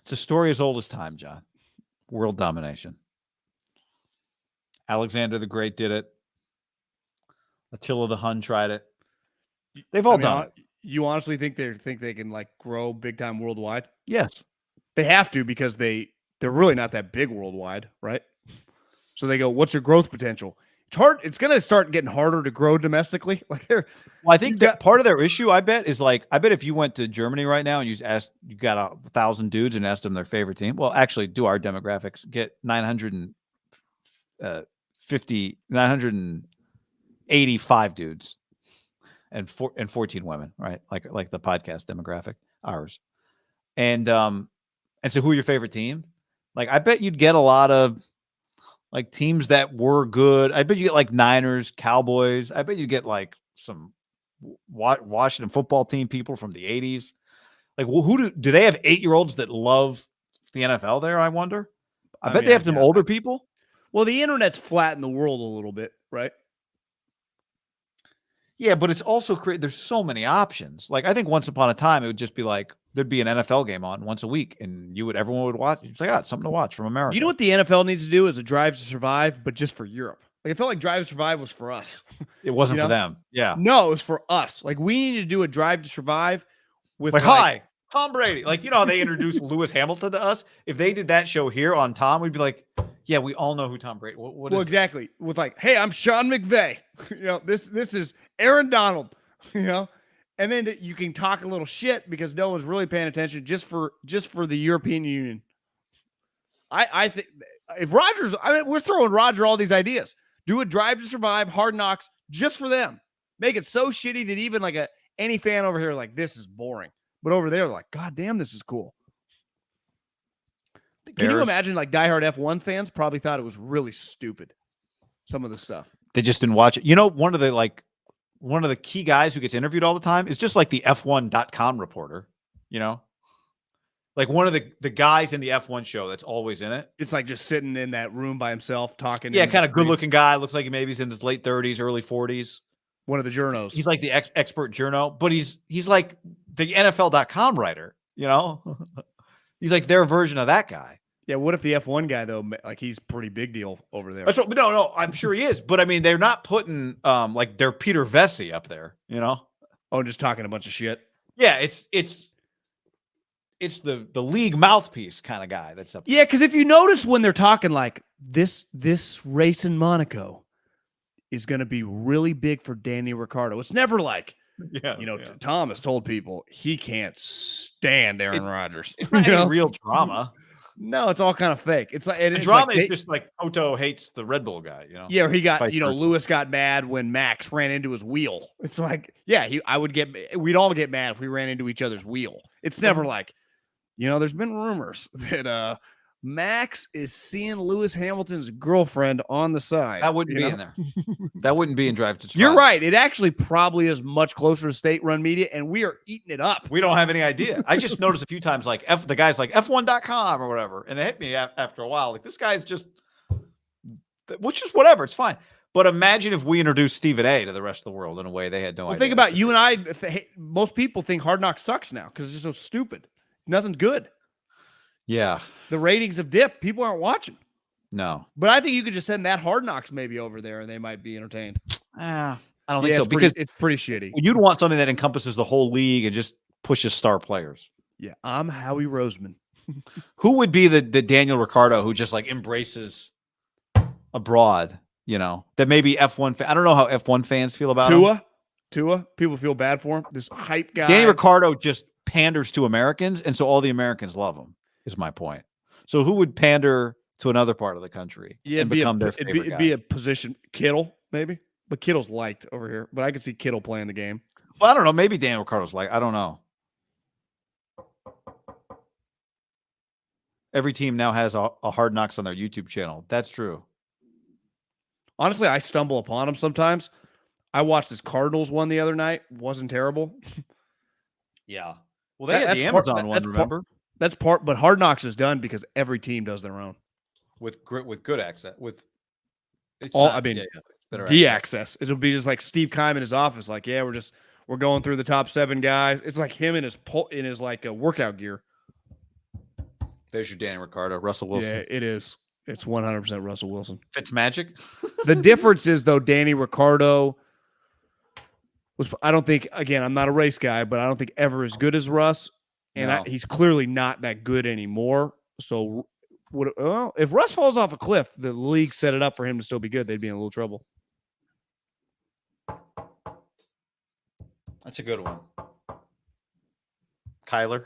story as old as time, John. World domination. Alexander the Great did it. Attila the Hun tried it. They've all done it. You honestly think they can like grow big time worldwide? Yes. They have to because they're really not that big worldwide, right? So they go, what's your growth potential? It's hard. It's going to start getting harder to grow domestically. Like well, I think that part of their issue, I bet if you went to Germany right now and you got 1,000 dudes and asked them their favorite team. Well, actually, do our demographics get 985 dudes and 14 women, right? Like the podcast demographic, ours. And so who are your favorite team? Like, I bet you'd get a lot of like teams that were good. I bet you get like Niners, Cowboys. I bet you get like some Washington football team people from the 80s. Like, well, who do they have 8-year-olds that love the NFL there? I wonder. I bet they have some older people. Well, the internet's flattened the world a little bit, right? Yeah, but it's also there's so many options. Like, I think once upon a time, it would just be like, there'd be an NFL game on once a week and everyone would watch. It's like, it's something to watch from America. You know what the NFL needs to do is a Drive to Survive, but just for Europe. Like, I felt like Drive to Survive was for us. It wasn't for them. Yeah. No, it was for us. Like, we need to do a Drive to Survive with hi, Tom Brady. Like, how they introduced Lewis Hamilton to us. If they did that show here on Tom, we'd be like, yeah, we all know who Tom Brady. What is exactly. With like, hey, I'm Sean McVay. This is Aaron Donald. And then you can talk a little shit because no one's really paying attention just for the European Union. I think if Rodgers, we're throwing Roger all these ideas. Do a Drive to Survive, Hard Knocks just for them. Make it so shitty that even like any fan over here like this is boring, but over there like, God damn, this is cool. Can you imagine like diehard F1 fans probably thought it was really stupid? Some of the stuff they just didn't watch it. One of the key guys who gets interviewed all the time is just like the F1.com reporter, like one of the guys in the F1 show that's always in it. It's like just sitting in that room by himself talking. Yeah, kind of good looking guy. Looks like maybe he's in his late 30s, early 40s. One of the journos. He's like the expert journo, but he's like the NFL.com writer, He's like their version of that guy. Yeah, what if the F1 guy though, like he's pretty big deal over there? No, I'm sure he is, but I mean, they're not putting like their Peter Vesey up there, Oh, just talking a bunch of shit. Yeah, it's the league mouthpiece kind of guy that's up there. Yeah, because if you notice when they're talking like this race in Monaco is going to be really big for Danny Ricciardo. It's never like, Tom has told people he can't stand Aaron Rodgers. It's not any real drama. No, it's all kind of fake. It's like the drama is just like Toto hates the Red Bull guy, Yeah, or he got, Lewis got mad when Max ran into his wheel. It's like, yeah, we'd all get mad if we ran into each other's wheel. It's never like, there's been rumors that Max is seeing Lewis Hamilton's girlfriend on the side. That wouldn't be in there. That wouldn't be in Drive to Survive. You're right. It actually probably is much closer to state-run media, and we are eating it up. We don't have any idea. I just noticed a few times, like the guy's like F1.com or whatever, and it hit me after a while. Like, this guy's just, which is whatever. It's fine. But imagine if we introduced Stephen A to the rest of the world in a way they had no idea. Think about you and I. Most people think Hard Knocks sucks now because it's just so stupid. Nothing's good. Yeah. The ratings have dipped. People aren't watching. No. But I think you could just send that Hard Knocks maybe over there and they might be entertained. I don't think so, because it's pretty shitty. You'd want something that encompasses the whole league and just pushes star players. Yeah. I'm Howie Roseman. Who would be the Daniel Ricciardo who just like embraces abroad, that maybe F1 I don't know how F1 fans feel about him. Tua. People feel bad for him. This hype guy. Danny Ricardo just panders to Americans, and so all the Americans love him, is my point. So who would pander to another part of the country and become their favorite it'd guy? be a position. Kittle, maybe. But Kittle's liked over here. But I could see Kittle playing the game. Well, I don't know. Maybe Danny Ricardo's I don't know. Every team now has a Hard Knocks on their YouTube channel. That's true. Honestly, I stumble upon them sometimes. I watched this Cardinals one the other night. Wasn't terrible. Yeah. Well, they had the Amazon one, remember? That's part, but Hard Knocks is done because every team does their own. With good access. The access. It'll be just like Steve Keim in his office. Like, yeah, we're going through the top 7 guys. It's like him in his like workout gear. There's your Danny Ricardo, Russell Wilson. Yeah, it is. It's 100% Russell Wilson. Fitzmagic. The difference is, though, Danny Ricardo was, I don't think, again, I'm not a race guy, but I don't think ever as good as Russ. And he's clearly not that good anymore. So if Russ falls off a cliff, the league set it up for him to still be good. They'd be in a little trouble. That's a good one. Kyler.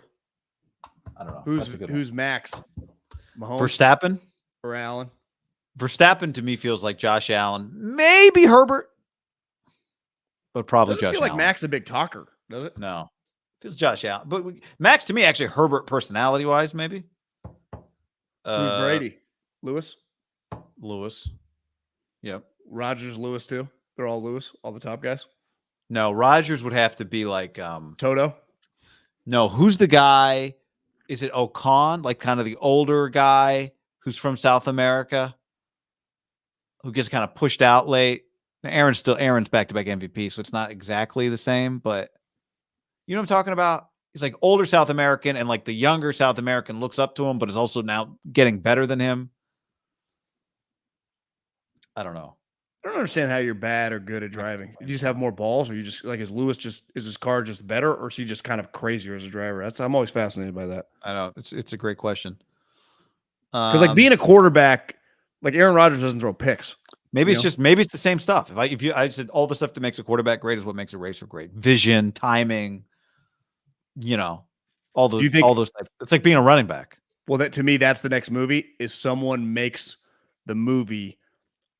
I don't know. Who's Max? Mahomes? Verstappen or Allen? Verstappen to me feels like Josh Allen. Maybe Herbert. But probably Doesn't Josh feel Allen. like Max a big talker, does it? No. Feels Josh Allen. But Max to me, actually, Herbert personality-wise, maybe. Who's Brady? Lewis? Lewis. Yep. Rodgers, Lewis, too? They're all Lewis, all the top guys? No, Rodgers would have to be like Toto? No, who's the guy? Is it Ocon? Like kind of the older guy who's from South America, who gets kind of pushed out late. Now, Aaron's back-to-back MVP, so it's not exactly the same, but you know what I'm talking about? He's like older South American, and like the younger South American looks up to him, but is also now getting better than him. I don't know. I don't understand how you're bad or good at driving. You just have more balls, or you just like, is his car just better, or is he just kind of crazier as a driver? I'm always fascinated by that. I know it's a great question. Because like being a quarterback, like Aaron Rodgers doesn't throw picks. Maybe it's the same stuff. I said all the stuff that makes a quarterback great is what makes a racer great. Vision, timing, all those types. It's like being a running back. Well, to me, that's the next movie. Is someone makes the movie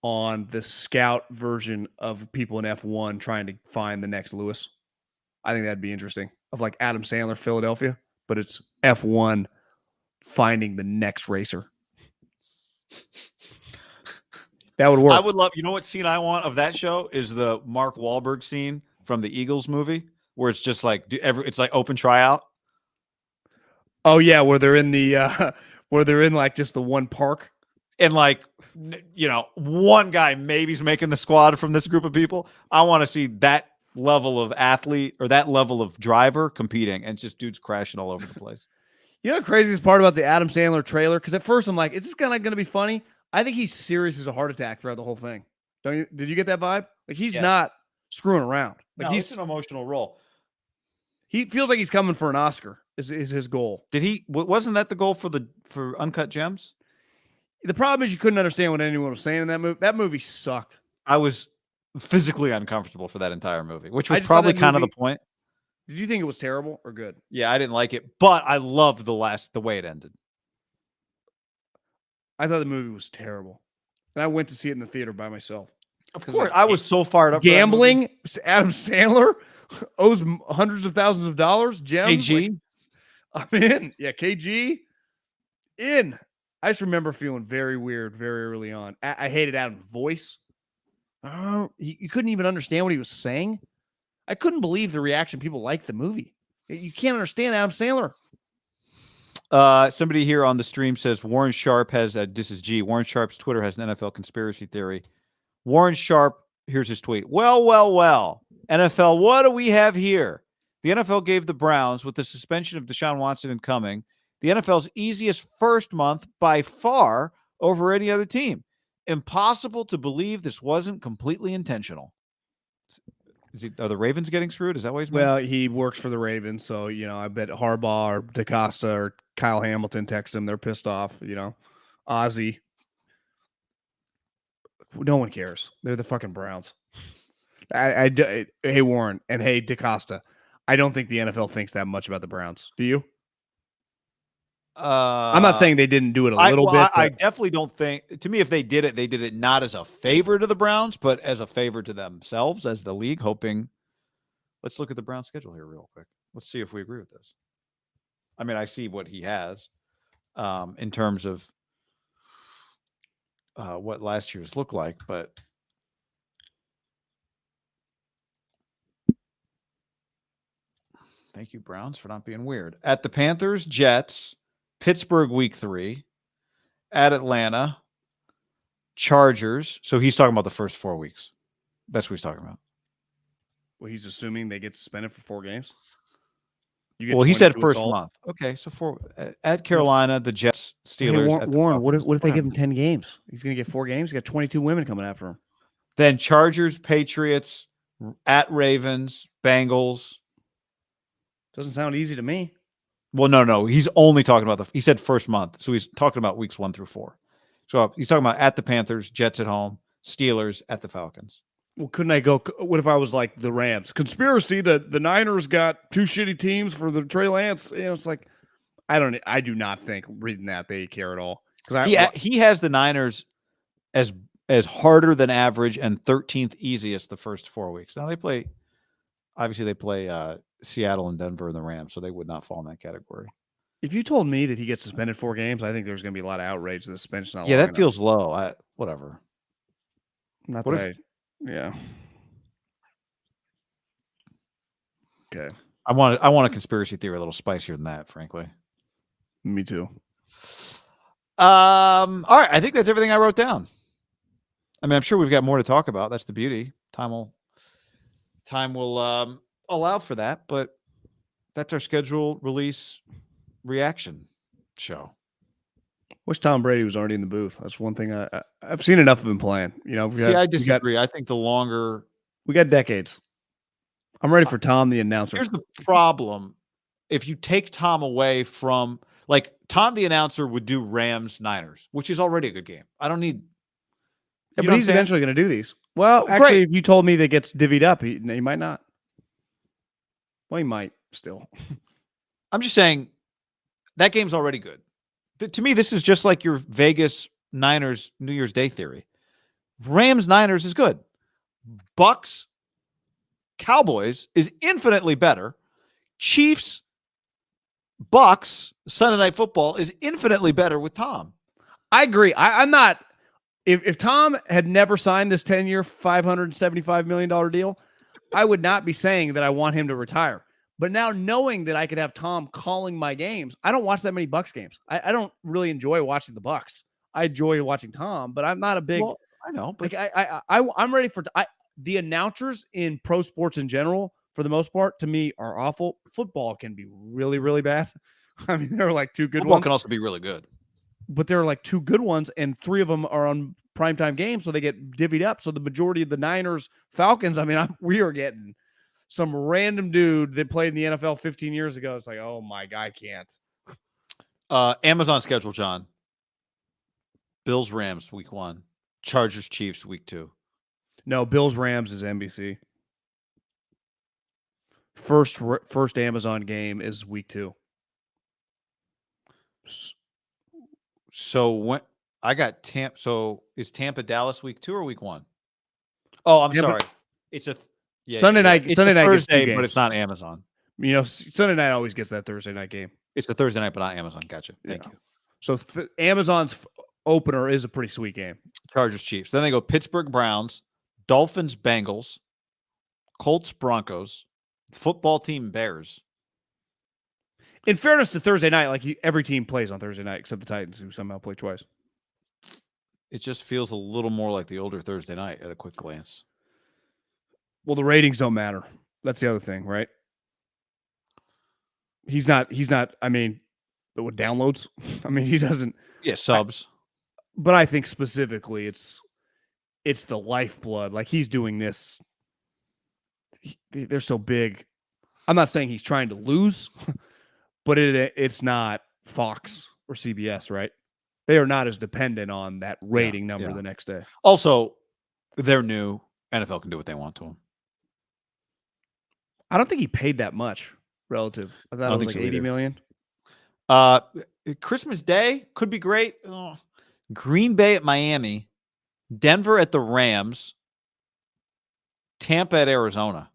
on the scout version of people in F1 trying to find the next Lewis. I think that'd be interesting. Of like Adam Sandler, Philadelphia, but it's F1 finding the next racer. That would work. I would love, what scene I want of that show is the Mark Wahlberg scene from the Eagles movie, where it's just like it's like open tryout. Oh yeah, where they're in like just the one park, and like one guy maybe's making the squad from this group of people. I want to see that level of athlete or that level of driver competing, and just dudes crashing all over the place. You know the craziest part about the Adam Sandler trailer? Because at first I'm like, is this going to be funny? I think he's serious as a heart attack throughout the whole thing. Did you get that vibe? Like he's not screwing around. Like he's an emotional role. He feels like he's coming for an Oscar. Is his goal? Wasn't that the goal for Uncut Gems? The problem is you couldn't understand what anyone was saying in that movie. That movie sucked. I was physically uncomfortable for that entire movie, which was probably kind of the point. Did you think it was terrible or good? Yeah, I didn't like it, but I loved the way it ended. I thought the movie was terrible. And I went to see it in the theater by myself. Of course, I was so fired up. Gambling, Adam Sandler owes hundreds of thousands of dollars. Gems. KG. I'm in. Yeah, KG. In. I just remember feeling very weird very early on. I hated Adam's voice. You couldn't even understand what he was saying. I couldn't believe the reaction people liked the movie. You can't understand Adam Sandler. Somebody here on the stream says Warren Sharp has this is G. Warren Sharp's Twitter has an NFL conspiracy theory. Warren Sharp, here's his tweet. Well. NFL, what do we have here? The NFL gave the Browns, with the suspension of Deshaun Watson incoming, the NFL's easiest first month by far over any other team. Impossible to believe this wasn't completely intentional. Are the Ravens getting screwed? Is that what he's meant? Well, he works for the Ravens, so I bet Harbaugh or DaCosta or Kyle Hamilton text him. They're pissed off. Ozzie. No one cares. They're the fucking Browns. Hey, Warren, and hey, DaCosta. I don't think the NFL thinks that much about the Browns. Do you? I'm not saying they didn't do it a little bit. I definitely don't think. To me, if they did it not as a favor to the Browns, but as a favor to themselves, as the league, hoping. Let's look at the Browns' schedule here real quick. Let's see if we agree with this. I mean, I see what he has in terms of what last year's looked like, but thank you, Browns, for not being weird. At the Panthers, Jets, Pittsburgh week 3, at Atlanta, Chargers. So he's talking about the first 4 weeks. That's what he's talking about. Well, he's assuming they get suspended for 4 games. Well, he said first month. Okay, so at Carolina, the Jets, Steelers. Hey, Warren, what if they give him 10 games? He's going to get 4 games. He's got 22 women coming after him. Then Chargers, Patriots, at Ravens, Bengals. Doesn't sound easy to me. Well, no. He's only talking about he said first month. So he's talking about weeks 1 through 4. So he's talking about at the Panthers, Jets at home, Steelers at the Falcons. Well, couldn't I go? What if I was like the Rams? Conspiracy that the Niners got 2 shitty teams for the Trey Lance. You know, it's like I do not think reading that they care at all. Because he has the Niners as harder than average and 13th easiest the first 4 weeks. Now they play Seattle and Denver and the Rams, so they would not fall in that category. If you told me that he gets suspended 4 games, I think there's going to be a lot of outrage. The suspension. Yeah, that feels low. Whatever. Not what that yeah. Okay. I want a conspiracy theory a little spicier than that, frankly. Me too. All right. I think that's everything I wrote down. I mean, I'm sure we've got more to talk about. That's the beauty. Time will allow for that, but that's our schedule release reaction show. Wish Tom Brady was already in the booth. That's one thing I've seen enough of him playing. You know, I disagree. I think the longer we got decades. I'm ready for Tom, the announcer. Here's the problem: if you take Tom away from, like, Tom, the announcer would do Rams Niners, which is already a good game. I don't need. Yeah, but he's eventually going to do these. Well, actually, great. If you told me that gets divvied up, he might not. Well, he might still. I'm just saying that game's already good. To me, this is just like your Vegas Niners New Year's Day theory. Rams Niners is good. Bucks Cowboys is infinitely better. Chiefs Bucks Sunday Night Football is infinitely better with Tom. I agree. I'm not. If Tom had never signed this 10-year, $575 million deal, I would not be saying that I want him to retire. But now knowing that I could have Tom calling my games, I don't watch that many Bucks games. I don't really enjoy watching the Bucks. I enjoy watching Tom, but I'm not a big. Well, I know, but like I'm ready for the announcers in pro sports in general. For the most part, to me, are awful. Football can be really, really bad. I mean, there are like 2 good football ones. Can also be really good. But there are like 2 good ones, and 3 of them are on primetime games, so they get divvied up. So the majority of the Niners, Falcons, I mean, we are getting some random dude that played in the NFL 15 years ago. It's like, oh my God, I can't. Amazon schedule, John. Bills Rams week 1. Chargers Chiefs week 2. No, Bills Rams is NBC. First Amazon game is week 2. So when I got Tampa, so is Tampa Dallas week 2 or week 1? Oh, I'm sorry. It's a Sunday night. It's Sunday night Thursday, but it's not Amazon. You know, Sunday night always gets that Thursday night game. It's the Thursday night, but not Amazon. Gotcha. Thank you. So Amazon's opener is a pretty sweet game. Chargers Chiefs. Then they go Pittsburgh Browns, Dolphins Bengals, Colts Broncos, football team Bears. In fairness to Thursday night, like every team plays on Thursday night except the Titans, who somehow play twice. It just feels a little more like the older Thursday night at a quick glance. Well, the ratings don't matter. That's the other thing, right? He's not, I mean, but with downloads, I mean, he doesn't. Yeah, subs. But I think specifically it's the lifeblood. Like he's doing this. They're so big. I'm not saying he's trying to lose, but it's not Fox or CBS, right? They are not as dependent on that rating number the next day. Also, they're new. NFL can do what they want to them. I don't think he paid that much relative. I thought it was like 80 million. Christmas Day could be great. Oh, Green Bay at Miami, Denver at the Rams, Tampa at Arizona.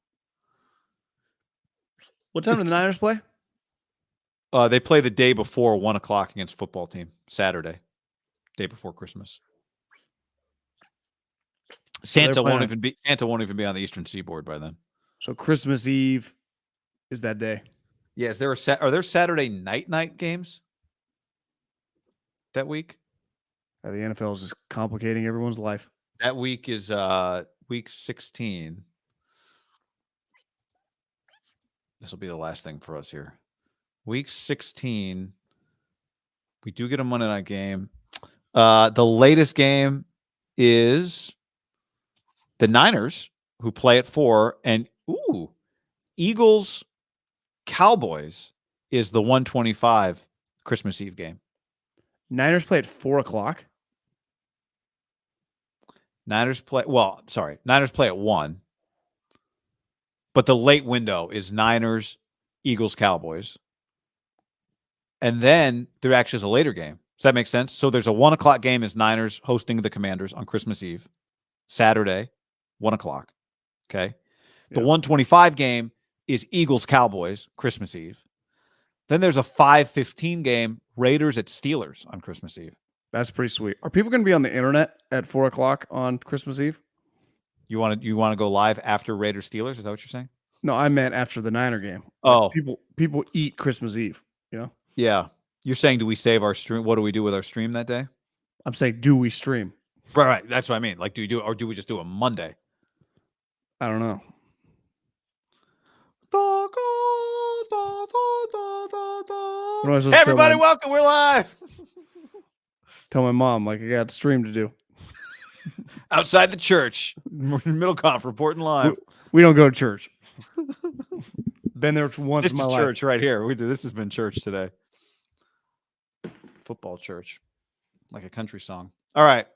What time do the Niners play? They play the day before 1 o'clock against football team, Saturday, day before Christmas. Santa won't even be on the Eastern Seaboard by then. So Christmas Eve is that day. Yeah, are there Saturday night games that week? The NFL is just complicating everyone's life. That week is week 16. This will be the last thing for us here. Week 16, we do get a Monday night game. The latest game is the Niners, who play at 4, and Eagles Cowboys is the 125 Christmas Eve game. Niners play at 4 o'clock. Niners play at 1. But the late window is Niners, Eagles, Cowboys. And then there actually is a later game. Does that make sense? So there's a 1 o'clock game is Niners hosting the Commanders on Christmas Eve, Saturday, 1 o'clock. Okay. The 125 game is Eagles, Cowboys, Christmas Eve. Then there's a 5:15 game, Raiders at Steelers on Christmas Eve. That's pretty sweet. Are people going to be on the internet at 4 o'clock on Christmas Eve? You want to go live after Raiders Steelers? Is that what you're saying? No, I meant after the Niner game. Like people eat Christmas Eve. Yeah. You're saying, do we save our stream? What do we do with our stream that day? I'm saying, do we stream? Right. That's what I mean. Like, do we just do a Monday? I don't know. Hey, everybody, welcome. We're live. Tell my mom, I got a stream to do. Outside the church, Middlekauff reporting live. We don't go to church. Been there once in my life. This is church right here. This has been church today. Football church. Like a country song. All right.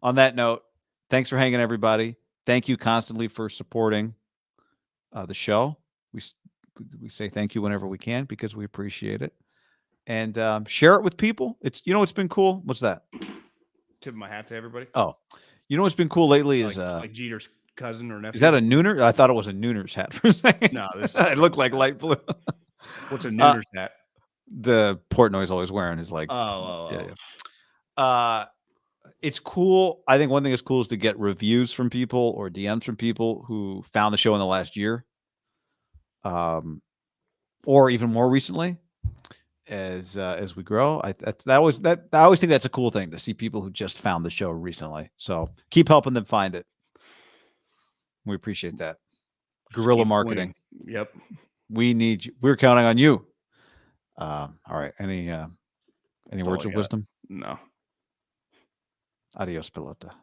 On that note, thanks for hanging, everybody. Thank you constantly for supporting the show. We say thank you whenever we can because we appreciate it. And share it with people. It's what's been cool? What's that? Tip of my hat to everybody. Oh. You know what's been cool lately is like Jeter's cousin or nephew. Is that a Nooner? I thought it was a Nooner's hat for a second. No, it looked like light blue. What's a Nooner's hat? The Portnoy's always wearing is like it's cool. I think one thing that's cool is to get reviews from people or DMs from people who found the show in the last year. Or even more recently. As we grow, I always think that's a cool thing to see people who just found the show recently. So keep helping them find it. We appreciate that. Guerrilla marketing. Winning. Yep. We need you. We're counting on you. All right. Any words of wisdom? No. Adios, pelota.